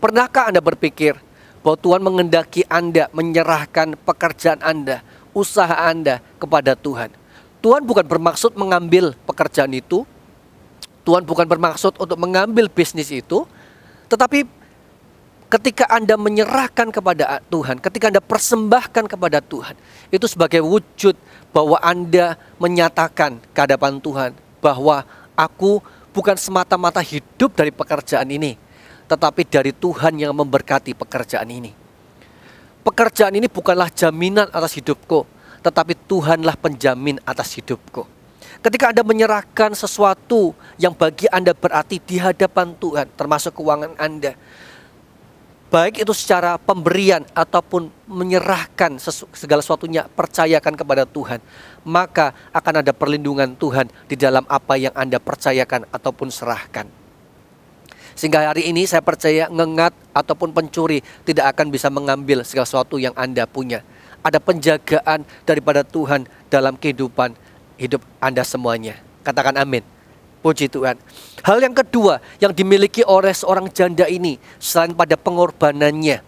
Pernahkah Anda berpikir bahwa Tuhan mengendaki Anda menyerahkan pekerjaan Anda, usaha Anda kepada Tuhan? Tuhan bukan bermaksud mengambil pekerjaan itu, Tuhan bukan bermaksud untuk mengambil bisnis itu, tetapi ketika Anda menyerahkan kepada Tuhan, ketika Anda persembahkan kepada Tuhan, itu sebagai wujud bahwa Anda menyatakan ke hadapan Tuhan bahwa aku bukan semata-mata hidup dari pekerjaan ini, tetapi dari Tuhan yang memberkati pekerjaan ini. Pekerjaan ini bukanlah jaminan atas hidupku, tetapi Tuhanlah penjamin atas hidupku. Ketika Anda menyerahkan sesuatu yang bagi Anda berarti di hadapan Tuhan, termasuk keuangan Anda, baik itu secara pemberian ataupun menyerahkan segala sesuatunya, percayakan kepada Tuhan, maka akan ada perlindungan Tuhan di dalam apa yang Anda percayakan ataupun serahkan. Sehingga hari ini saya percaya ngengat ataupun pencuri tidak akan bisa mengambil segala sesuatu yang Anda punya. Ada penjagaan daripada Tuhan dalam kehidupan hidup Anda semuanya. Katakan amin. Puji Tuhan. Hal yang kedua yang dimiliki oleh seorang janda ini selain pada pengorbanannya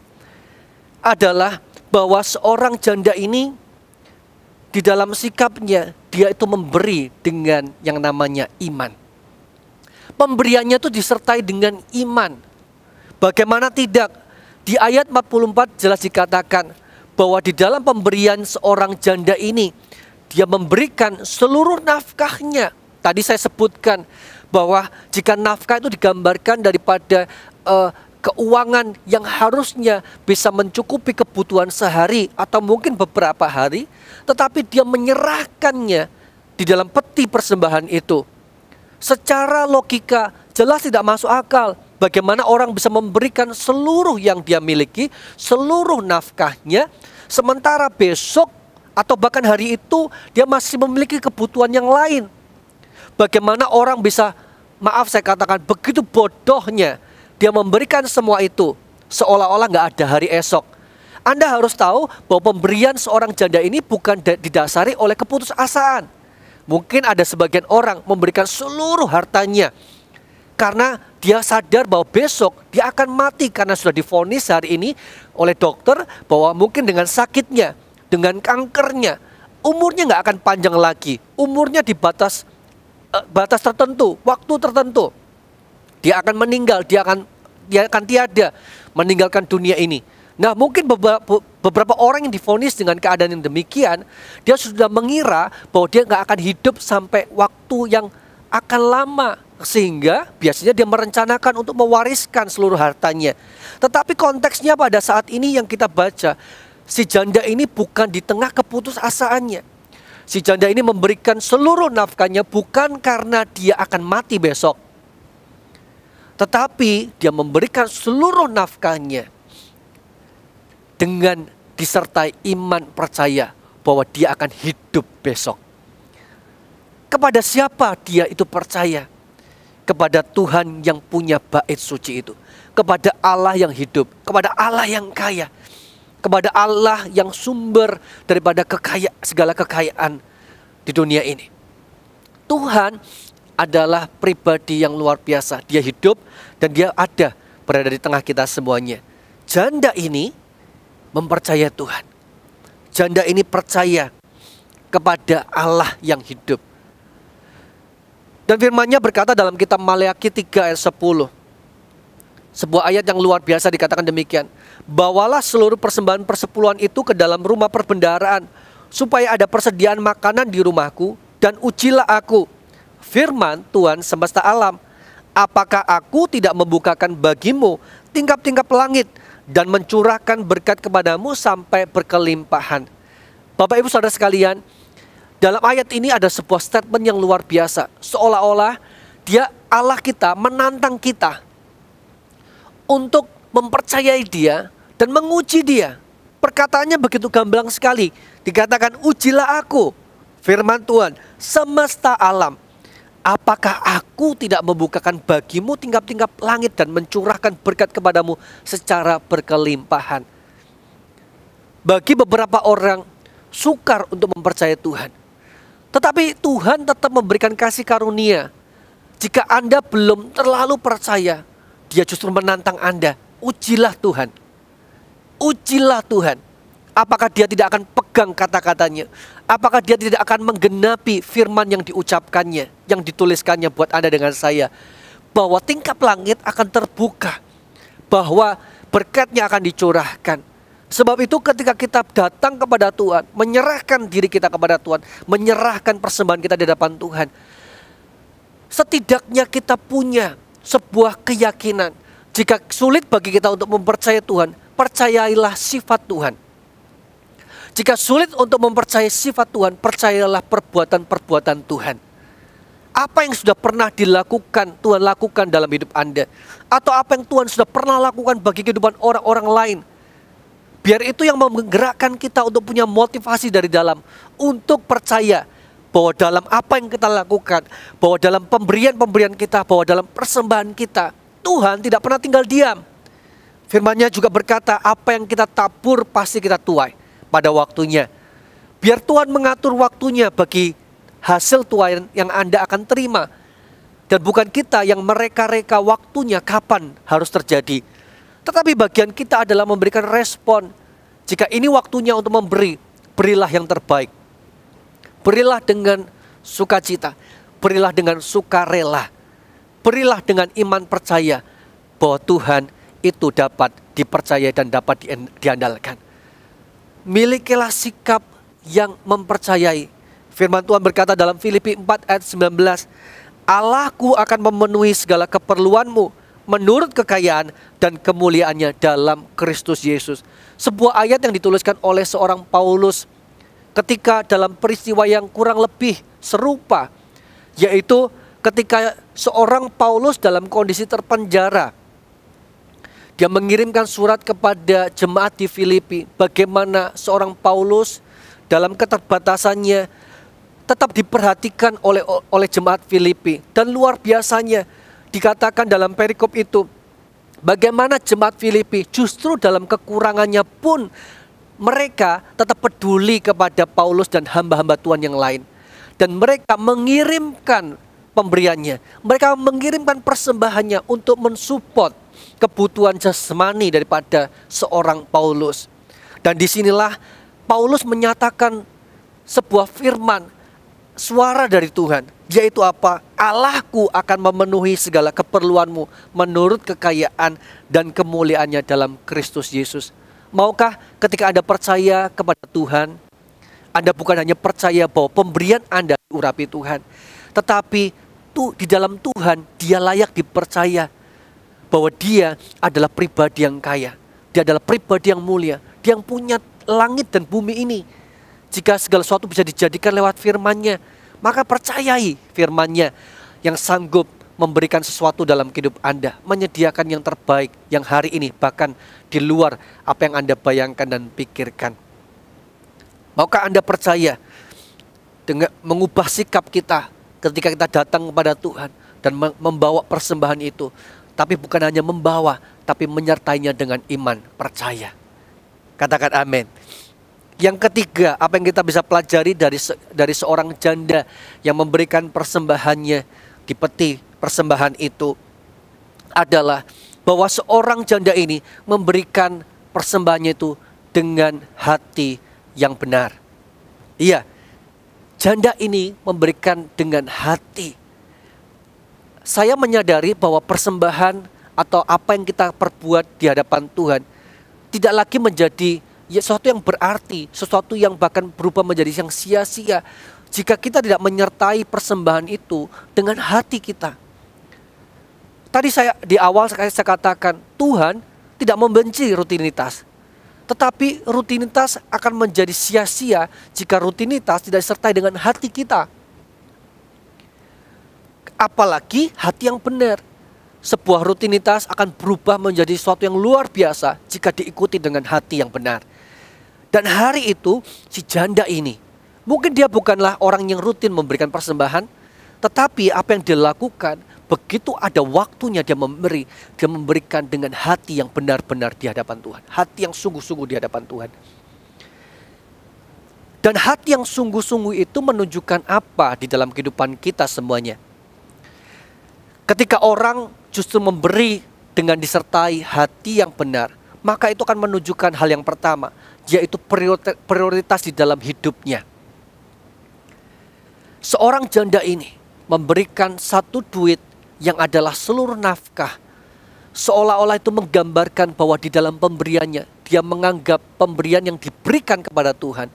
adalah bahwa seorang janda ini di dalam sikapnya dia itu memberi dengan yang namanya iman. Pemberiannya itu disertai dengan iman. Bagaimana tidak? Di ayat 44 jelas dikatakan bahwa di dalam pemberian seorang janda ini dia memberikan seluruh nafkahnya. Tadi saya sebutkan bahwa jika nafkah itu digambarkan daripada keuangan yang harusnya bisa mencukupi kebutuhan sehari atau mungkin beberapa hari, tetapi dia menyerahkannya di dalam peti persembahan itu. Secara logika jelas tidak masuk akal. Bagaimana orang bisa memberikan seluruh yang dia miliki, seluruh nafkahnya, sementara besok atau bahkan hari itu dia masih memiliki kebutuhan yang lain. Bagaimana orang bisa, maaf saya katakan, begitu bodohnya dia memberikan semua itu seolah-olah nggak ada hari esok. Anda harus tahu bahwa pemberian seorang janda ini bukan didasari oleh keputusasaan. Mungkin ada sebagian orang memberikan seluruh hartanya karena dia sadar bahwa besok dia akan mati karena sudah divonis hari ini oleh dokter bahwa mungkin dengan sakitnya, dengan kankernya, umurnya nggak akan panjang lagi. Umurnya di batas tertentu, waktu tertentu. Dia akan meninggal, dia akan tiada meninggalkan dunia ini. Nah, mungkin beberapa orang yang divonis dengan keadaan yang demikian, dia sudah mengira bahwa dia nggak akan hidup sampai waktu yang akan lama, sehingga biasanya dia merencanakan untuk mewariskan seluruh hartanya. Tetapi konteksnya pada saat ini yang kita baca, si janda ini bukan di tengah keputusasaannya. Si janda ini memberikan seluruh nafkahnya bukan karena dia akan mati besok, tetapi dia memberikan seluruh nafkahnya dengan disertai iman percaya bahwa dia akan hidup besok. Kepada siapa dia itu percaya? Kepada Tuhan yang punya bait suci itu. Kepada Allah yang hidup. Kepada Allah yang kaya. Kepada Allah yang sumber daripada segala kekayaan di dunia ini. Tuhan adalah pribadi yang luar biasa. Dia hidup dan dia ada berada di tengah kita semuanya. Janda ini mempercayai Tuhan. Janda ini percaya kepada Allah yang hidup. Dan firman-Nya berkata dalam kitab Maleakhi 3 ayat 10. Sebuah ayat yang luar biasa dikatakan demikian. Bawalah seluruh persembahan persepuluhan itu ke dalam rumah perbendaharaan, supaya ada persediaan makanan di rumahku, dan ujilah aku. Firman Tuhan semesta alam, apakah aku tidak membukakan bagimu tingkap-tingkap langit dan mencurahkan berkat kepadamu sampai berkelimpahan. Bapak Ibu Saudara sekalian, dalam ayat ini ada sebuah statement yang luar biasa. Seolah-olah dia Allah kita menantang kita untuk mempercayai dia dan menguji dia. Perkataannya begitu gamblang sekali. Dikatakan, ujilah aku. Firman Tuhan, semesta alam. Apakah aku tidak membukakan bagimu tingkap-tingkap langit dan mencurahkan berkat kepadamu secara berkelimpahan? Bagi beberapa orang sukar untuk mempercayai Tuhan. Tetapi Tuhan tetap memberikan kasih karunia. Jika Anda belum terlalu percaya, Dia justru menantang Anda. Ujilah Tuhan. Ujilah Tuhan. Apakah Dia tidak akan pegang kata-katanya? Apakah Dia tidak akan menggenapi firman yang diucapkannya, yang dituliskannya buat Anda dengan saya? Bahwa tingkap langit akan terbuka. Bahwa berkatnya akan dicurahkan. Sebab itu ketika kita datang kepada Tuhan, menyerahkan diri kita kepada Tuhan, menyerahkan persembahan kita di hadapan Tuhan, setidaknya kita punya sebuah keyakinan. Jika sulit bagi kita untuk mempercayai Tuhan, percayailah sifat Tuhan. Jika sulit untuk mempercayai sifat Tuhan, percayalah perbuatan-perbuatan Tuhan. Apa yang sudah pernah dilakukan, Tuhan lakukan dalam hidup Anda. Atau apa yang Tuhan sudah pernah lakukan bagi kehidupan orang-orang lain. Biar itu yang menggerakkan kita untuk punya motivasi dari dalam. Untuk percaya bahwa dalam apa yang kita lakukan, bahwa dalam pemberian-pemberian kita, bahwa dalam persembahan kita, Tuhan tidak pernah tinggal diam. Firman-Nya juga berkata, apa yang kita tabur pasti kita tuai pada waktunya. Biar Tuhan mengatur waktunya bagi hasil tuaian yang Anda akan terima. Dan bukan kita yang mereka-reka waktunya kapan harus terjadi. Tetapi bagian kita adalah memberikan respon. Jika ini waktunya untuk memberi, berilah yang terbaik. Berilah dengan sukacita. Berilah dengan sukarela. Berilah dengan iman percaya bahwa Tuhan itu dapat dipercaya dan dapat diandalkan. Milikilah sikap yang mempercayai. Firman Tuhan berkata dalam Filipi 4 ayat 19, Allahku akan memenuhi segala keperluanmu menurut kekayaan dan kemuliaannya dalam Kristus Yesus. Sebuah ayat yang dituliskan oleh seorang Paulus ketika dalam peristiwa yang kurang lebih serupa, yaitu ketika seorang Paulus dalam kondisi terpenjara. Dia mengirimkan surat kepada jemaat di Filipi, bagaimana seorang Paulus dalam keterbatasannya tetap diperhatikan oleh jemaat Filipi. Dan luar biasanya dikatakan dalam perikop itu, bagaimana jemaat Filipi justru dalam kekurangannya pun mereka tetap peduli kepada Paulus dan hamba-hamba Tuhan yang lain. Dan mereka mengirimkan pemberiannya. Mereka mengirimkan persembahannya untuk mensupport kebutuhan jasmani daripada seorang Paulus. Dan disinilah Paulus menyatakan sebuah firman, suara dari Tuhan, yaitu apa? Allahku akan memenuhi segala keperluanmu menurut kekayaan dan kemuliaannya dalam Kristus Yesus. Maukah ketika Anda percaya kepada Tuhan, Anda bukan hanya percaya bahwa pemberian Anda diurapi Tuhan, tetapi di dalam Tuhan Dia layak dipercaya bahwa Dia adalah pribadi yang kaya. Dia adalah pribadi yang mulia. Dia yang punya langit dan bumi ini. Jika segala sesuatu bisa dijadikan lewat firman-Nya, maka percayai firman-Nya yang sanggup memberikan sesuatu dalam hidup Anda, menyediakan yang terbaik yang hari ini, bahkan di luar apa yang Anda bayangkan dan pikirkan. Maukah Anda percaya dengan mengubah sikap kita ketika kita datang kepada Tuhan dan membawa persembahan itu, tapi bukan hanya membawa, tapi menyertainya dengan iman, percaya. Katakan amin. Yang ketiga, apa yang kita bisa pelajari dari seorang janda yang memberikan persembahannya di peti persembahan itu adalah bahwa seorang janda ini memberikan persembahannya itu dengan hati yang benar. Iya, janda ini memberikan dengan hati. Saya menyadari bahwa persembahan atau apa yang kita perbuat di hadapan Tuhan tidak lagi menjadi sesuatu yang berarti, sesuatu yang bahkan berubah menjadi yang sia-sia jika kita tidak menyertai persembahan itu dengan hati kita. Tadi di awal saya katakan Tuhan tidak membenci rutinitas, tetapi rutinitas akan menjadi sia-sia jika rutinitas tidak disertai dengan hati kita. Apalagi hati yang benar. Sebuah rutinitas akan berubah menjadi sesuatu yang luar biasa jika diikuti dengan hati yang benar. Dan hari itu si janda ini, mungkin dia bukanlah orang yang rutin memberikan persembahan, tetapi apa yang dia lakukan, begitu ada waktunya dia memberikan dengan hati yang benar-benar di hadapan Tuhan. Hati yang sungguh-sungguh di hadapan Tuhan. Dan hati yang sungguh-sungguh itu menunjukkan apa di dalam kehidupan kita semuanya. Ketika orang justru memberi dengan disertai hati yang benar, maka itu akan menunjukkan hal yang pertama, yaitu prioritas di dalam hidupnya. Seorang janda ini memberikan satu duit yang adalah seluruh nafkah. Seolah-olah itu menggambarkan bahwa di dalam pemberiannya, dia menganggap pemberian yang diberikan kepada Tuhan,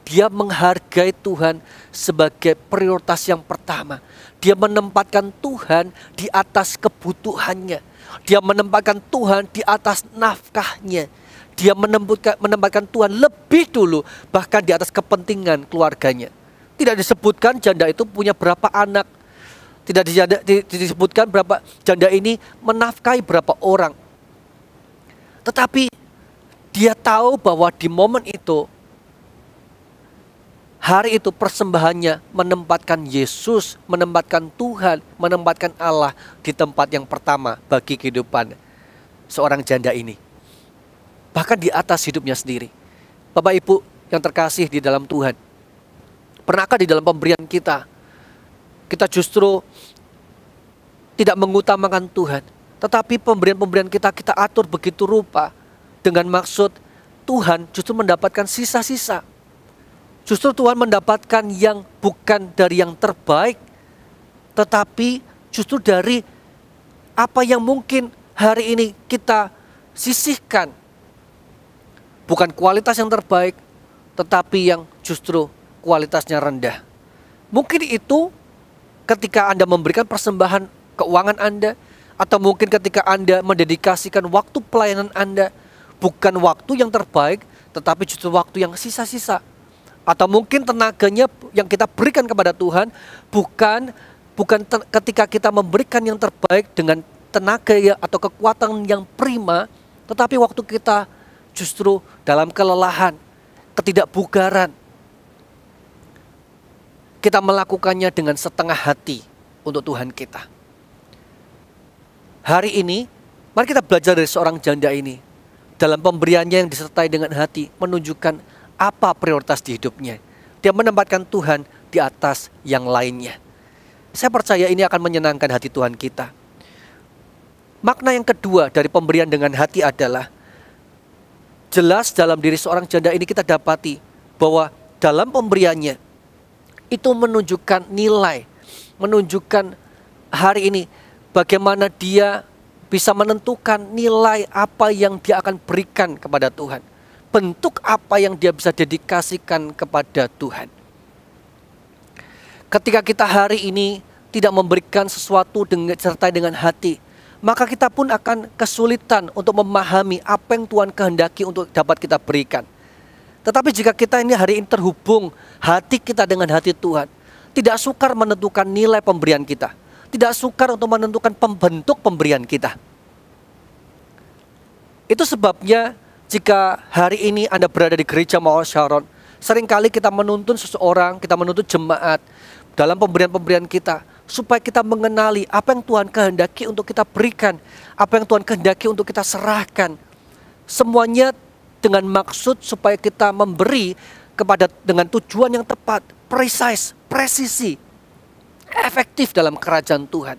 dia menghargai Tuhan sebagai prioritas yang pertama. Dia menempatkan Tuhan di atas kebutuhannya. Dia menempatkan Tuhan di atas nafkahnya. Dia menempatkan Tuhan lebih dulu, bahkan di atas kepentingan keluarganya. Tidak disebutkan janda itu punya berapa anak. Tidak disebutkan berapa janda ini menafkahi berapa orang. Tetapi dia tahu bahwa di momen itu, hari itu persembahannya menempatkan Yesus, menempatkan Tuhan, menempatkan Allah di tempat yang pertama bagi kehidupan seorang janda ini. Bahkan di atas hidupnya sendiri. Bapak Ibu yang terkasih di dalam Tuhan, pernahkah di dalam pemberian kita justru tidak mengutamakan Tuhan, tetapi pemberian-pemberian kita atur begitu rupa dengan maksud Tuhan justru mendapatkan sisa-sisa. Justru Tuhan mendapatkan yang bukan dari yang terbaik, tetapi justru dari apa yang mungkin hari ini kita sisihkan. Bukan kualitas yang terbaik, tetapi yang justru kualitasnya rendah. Mungkin itu ketika Anda memberikan persembahan keuangan Anda, atau mungkin ketika Anda mendedikasikan waktu pelayanan Anda, bukan waktu yang terbaik, tetapi justru waktu yang sisa-sisa. Atau mungkin tenaganya yang kita berikan kepada Tuhan bukan ketika kita memberikan yang terbaik dengan tenaga atau kekuatan yang prima, tetapi waktu kita justru dalam kelelahan, ketidakbugaran, kita melakukannya dengan setengah hati untuk Tuhan kita. Hari ini, mari kita belajar dari seorang janda ini. Dalam pemberiannya yang disertai dengan hati, menunjukkan apa prioritas di hidupnya. Dia menempatkan Tuhan di atas yang lainnya. Saya percaya ini akan menyenangkan hati Tuhan kita. Makna yang kedua dari pemberian dengan hati adalah, jelas dalam diri seorang janda ini kita dapati bahwa dalam pemberiannya itu menunjukkan nilai, menunjukkan hari ini bagaimana dia bisa menentukan nilai apa yang dia akan berikan kepada Tuhan. Bentuk apa yang dia bisa dedikasikan kepada Tuhan. Ketika kita hari ini tidak memberikan sesuatu serta dengan hati, maka kita pun akan kesulitan untuk memahami apa yang Tuhan kehendaki untuk dapat kita berikan. Tetapi jika kita ini hari ini terhubung hati kita dengan hati Tuhan, tidak sukar menentukan nilai pemberian kita, tidak sukar untuk menentukan pembentuk pemberian kita. Itu sebabnya jika hari ini Anda berada di gereja Mawar Sharon, seringkali kita menuntun seseorang, kita menuntun jemaat dalam pemberian-pemberian kita, supaya kita mengenali apa yang Tuhan kehendaki untuk kita berikan, apa yang Tuhan kehendaki untuk kita serahkan. Semuanya dengan maksud supaya kita memberi dengan tujuan yang tepat, precise, presisi, efektif dalam kerajaan Tuhan.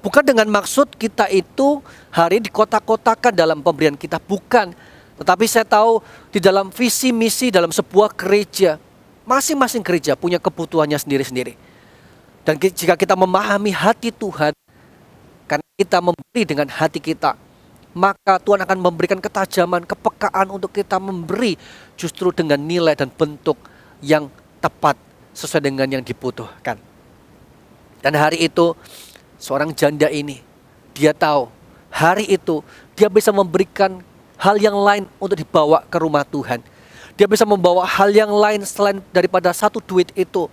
Bukan dengan maksud kita itu hari dikotak-kotakan dalam pemberian kita, bukan. Tetapi saya tahu di dalam visi misi dalam sebuah gereja, masing-masing gereja punya kebutuhannya sendiri-sendiri. Dan jika kita memahami hati Tuhan, karena kita memberi dengan hati kita, maka Tuhan akan memberikan ketajaman, kepekaan untuk kita memberi justru dengan nilai dan bentuk yang tepat sesuai dengan yang dibutuhkan. Dan hari itu seorang janda ini, dia tahu hari itu dia bisa memberikan hal yang lain untuk dibawa ke rumah Tuhan. Dia bisa membawa hal yang lain selain daripada satu duit itu.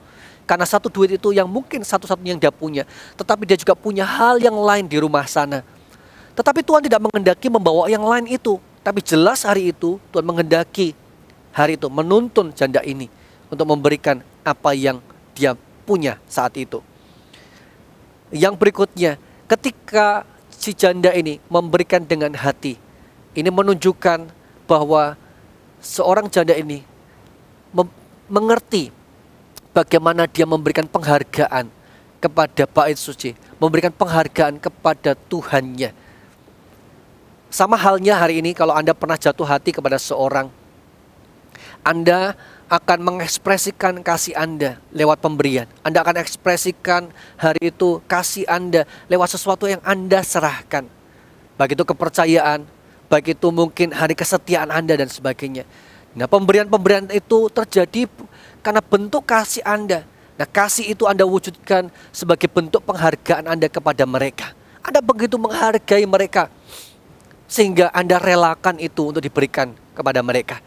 Karena satu duit itu yang mungkin satu-satunya yang dia punya. Tetapi dia juga punya hal yang lain di rumah sana. Tetapi Tuhan tidak menghendaki membawa yang lain itu. Tapi jelas hari itu Tuhan menghendaki hari itu menuntun janda ini untuk memberikan apa yang dia punya saat itu. Yang berikutnya, ketika si janda ini memberikan dengan hati, ini menunjukkan bahwa seorang janda ini mengerti bagaimana dia memberikan penghargaan kepada bait suci, memberikan penghargaan kepada Tuhannya. Sama halnya hari ini kalau Anda pernah jatuh hati kepada seorang, Anda akan mengekspresikan kasih Anda lewat pemberian. Anda akan ekspresikan hari itu kasih Anda lewat sesuatu yang Anda serahkan. Baik itu kepercayaan, baik itu mungkin hari kesetiaan Anda dan sebagainya. Nah, pemberian-pemberian itu terjadi karena bentuk kasih Anda. Nah, kasih itu Anda wujudkan sebagai bentuk penghargaan Anda kepada mereka. Anda begitu menghargai mereka sehingga Anda relakan itu untuk diberikan kepada mereka.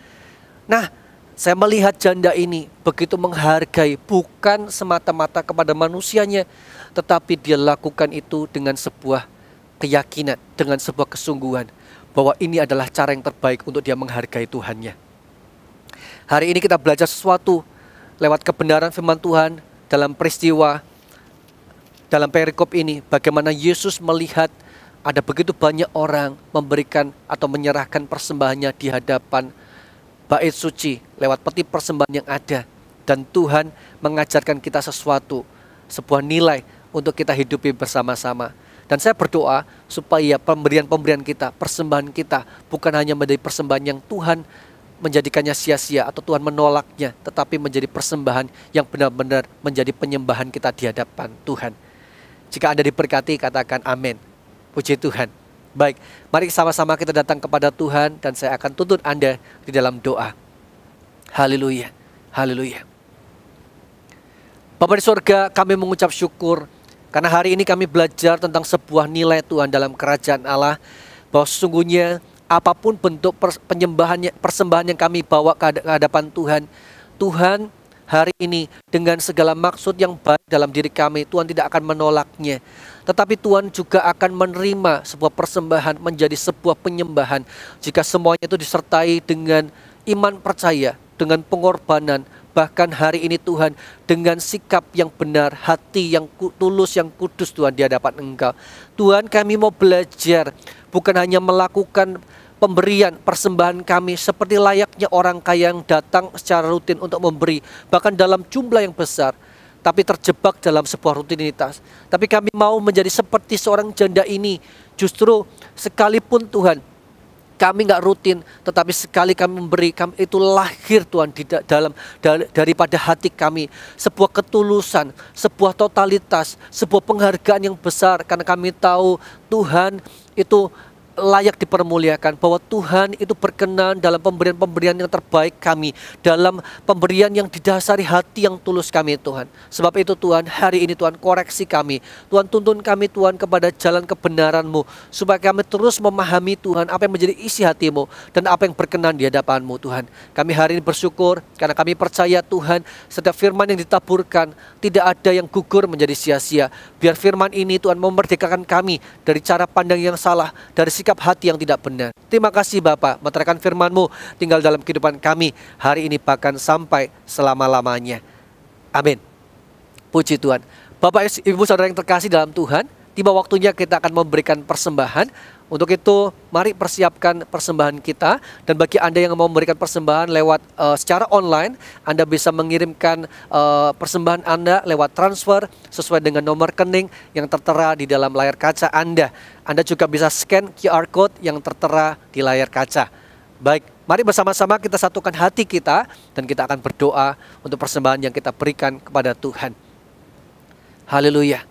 Nah, saya melihat janda ini begitu menghargai bukan semata-mata kepada manusianya, tetapi dia lakukan itu dengan sebuah keyakinan, dengan sebuah kesungguhan bahwa ini adalah cara yang terbaik untuk dia menghargai Tuhannya. Hari ini kita belajar sesuatu lewat kebenaran firman Tuhan dalam peristiwa, dalam perikop ini, bagaimana Yesus melihat ada begitu banyak orang memberikan atau menyerahkan persembahannya di hadapan bait suci lewat peti persembahan yang ada. Dan Tuhan mengajarkan kita sesuatu, sebuah nilai untuk kita hidupi bersama-sama. Dan saya berdoa supaya pemberian-pemberian kita, persembahan kita bukan hanya menjadi persembahan yang Tuhan menjadikannya sia-sia atau Tuhan menolaknya, tetapi menjadi persembahan yang benar-benar menjadi penyembahan kita di hadapan Tuhan. Jika Anda diberkati, katakan amin. Puji Tuhan. Baik, mari sama-sama kita datang kepada Tuhan dan saya akan tuntut Anda di dalam doa. Haleluya, haleluya. Bapa di sorga, kami mengucap syukur karena hari ini kami belajar tentang sebuah nilai Tuhan dalam kerajaan Allah, bahwa sesungguhnya apapun bentuk penyembahannya, persembahan yang kami bawa ke hadapan Tuhan, Tuhan hari ini dengan segala maksud yang baik dalam diri kami, Tuhan tidak akan menolaknya. Tetapi Tuhan juga akan menerima sebuah persembahan menjadi sebuah penyembahan jika semuanya itu disertai dengan iman percaya, dengan pengorbanan. Bahkan hari ini Tuhan dengan sikap yang benar, hati yang tulus, yang kudus Tuhan di hadapan Engkau. Tuhan, kami mau belajar bukan hanya melakukan pemberian persembahan kami seperti layaknya orang kaya yang datang secara rutin untuk memberi, bahkan dalam jumlah yang besar, tapi terjebak dalam sebuah rutinitas. Tapi kami mau menjadi seperti seorang janda ini. Justru sekalipun Tuhan kami nggak rutin, tetapi sekali kami memberi, kami itu lahir Tuhan daripada hati kami sebuah ketulusan, sebuah totalitas, sebuah penghargaan yang besar, karena kami tahu Tuhan itu layak dipermuliakan, bahwa Tuhan itu berkenan dalam pemberian-pemberian yang terbaik kami, dalam pemberian yang didasari hati yang tulus kami Tuhan. Sebab itu Tuhan, hari ini Tuhan koreksi kami, Tuhan tuntun kami Tuhan kepada jalan kebenaran-Mu, supaya kami terus memahami Tuhan apa yang menjadi isi hati-Mu dan apa yang berkenan di hadapan-Mu Tuhan. Kami hari ini bersyukur karena kami percaya Tuhan, setiap firman yang ditaburkan tidak ada yang gugur menjadi sia-sia. Biar firman ini Tuhan memerdekakan kami dari cara pandang yang salah, dari sikap hati yang tidak benar. Terima kasih Bapa, meteraikan firman-Mu tinggal dalam kehidupan kami hari ini bahkan sampai selama-lamanya. Amin. Puji Tuhan. Bapak Ibu Saudara yang terkasih dalam Tuhan, tiba waktunya kita akan memberikan persembahan. Untuk itu mari persiapkan persembahan kita, dan bagi Anda yang mau memberikan persembahan lewat secara online, Anda bisa mengirimkan persembahan Anda lewat transfer sesuai dengan nomor rekening yang tertera di dalam layar kaca Anda. Anda juga bisa scan QR code yang tertera di layar kaca. Baik, mari bersama-sama kita satukan hati kita dan kita akan berdoa untuk persembahan yang kita berikan kepada Tuhan. Haleluya.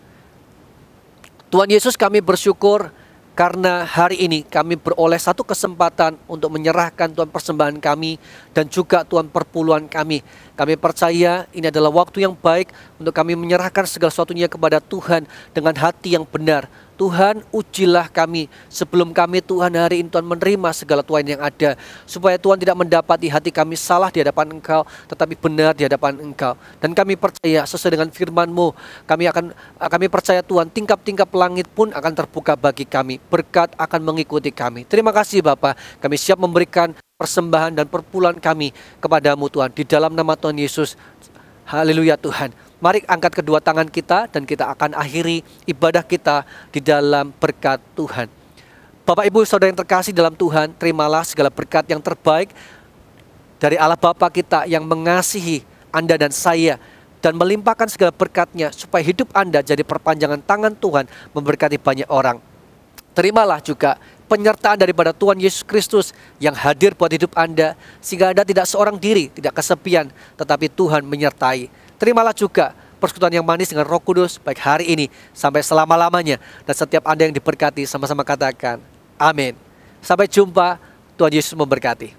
Tuhan Yesus, kami bersyukur karena hari ini kami beroleh satu kesempatan untuk menyerahkan Tuhan persembahan kami dan juga Tuhan perpuluhan kami. Kami percaya ini adalah waktu yang baik untuk kami menyerahkan segala sesuatunya kepada Tuhan dengan hati yang benar. Tuhan, ujilah kami sebelum kami Tuhan hari ini Tuhan menerima segala Tuhan yang ada, supaya Tuhan tidak mendapati hati kami salah di hadapan Engkau, tetapi benar di hadapan Engkau. Dan kami percaya sesuai dengan firman-Mu, kami percaya Tuhan, tingkap-tingkap langit pun akan terbuka bagi kami, berkat akan mengikuti kami. Terima kasih Bapa, kami siap memberikan persembahan dan perpuluhan kami kepadamu Tuhan, di dalam nama Tuhan Yesus. Haleluya Tuhan. Mari angkat kedua tangan kita dan kita akan akhiri ibadah kita di dalam berkat Tuhan. Bapak Ibu Saudara yang terkasih dalam Tuhan, terimalah segala berkat yang terbaik dari Allah Bapa kita yang mengasihi Anda dan saya, dan melimpahkan segala berkat-Nya supaya hidup Anda jadi perpanjangan tangan Tuhan memberkati banyak orang. Terimalah juga penyertaan daripada Tuhan Yesus Kristus yang hadir buat hidup Anda, sehingga Anda tidak seorang diri, tidak kesepian, tetapi Tuhan menyertai. Terimalah juga persekutuan yang manis dengan Roh Kudus baik hari ini sampai selama-lamanya. Dan setiap Anda yang diberkati sama-sama katakan amin. Sampai jumpa, Tuhan Yesus memberkati.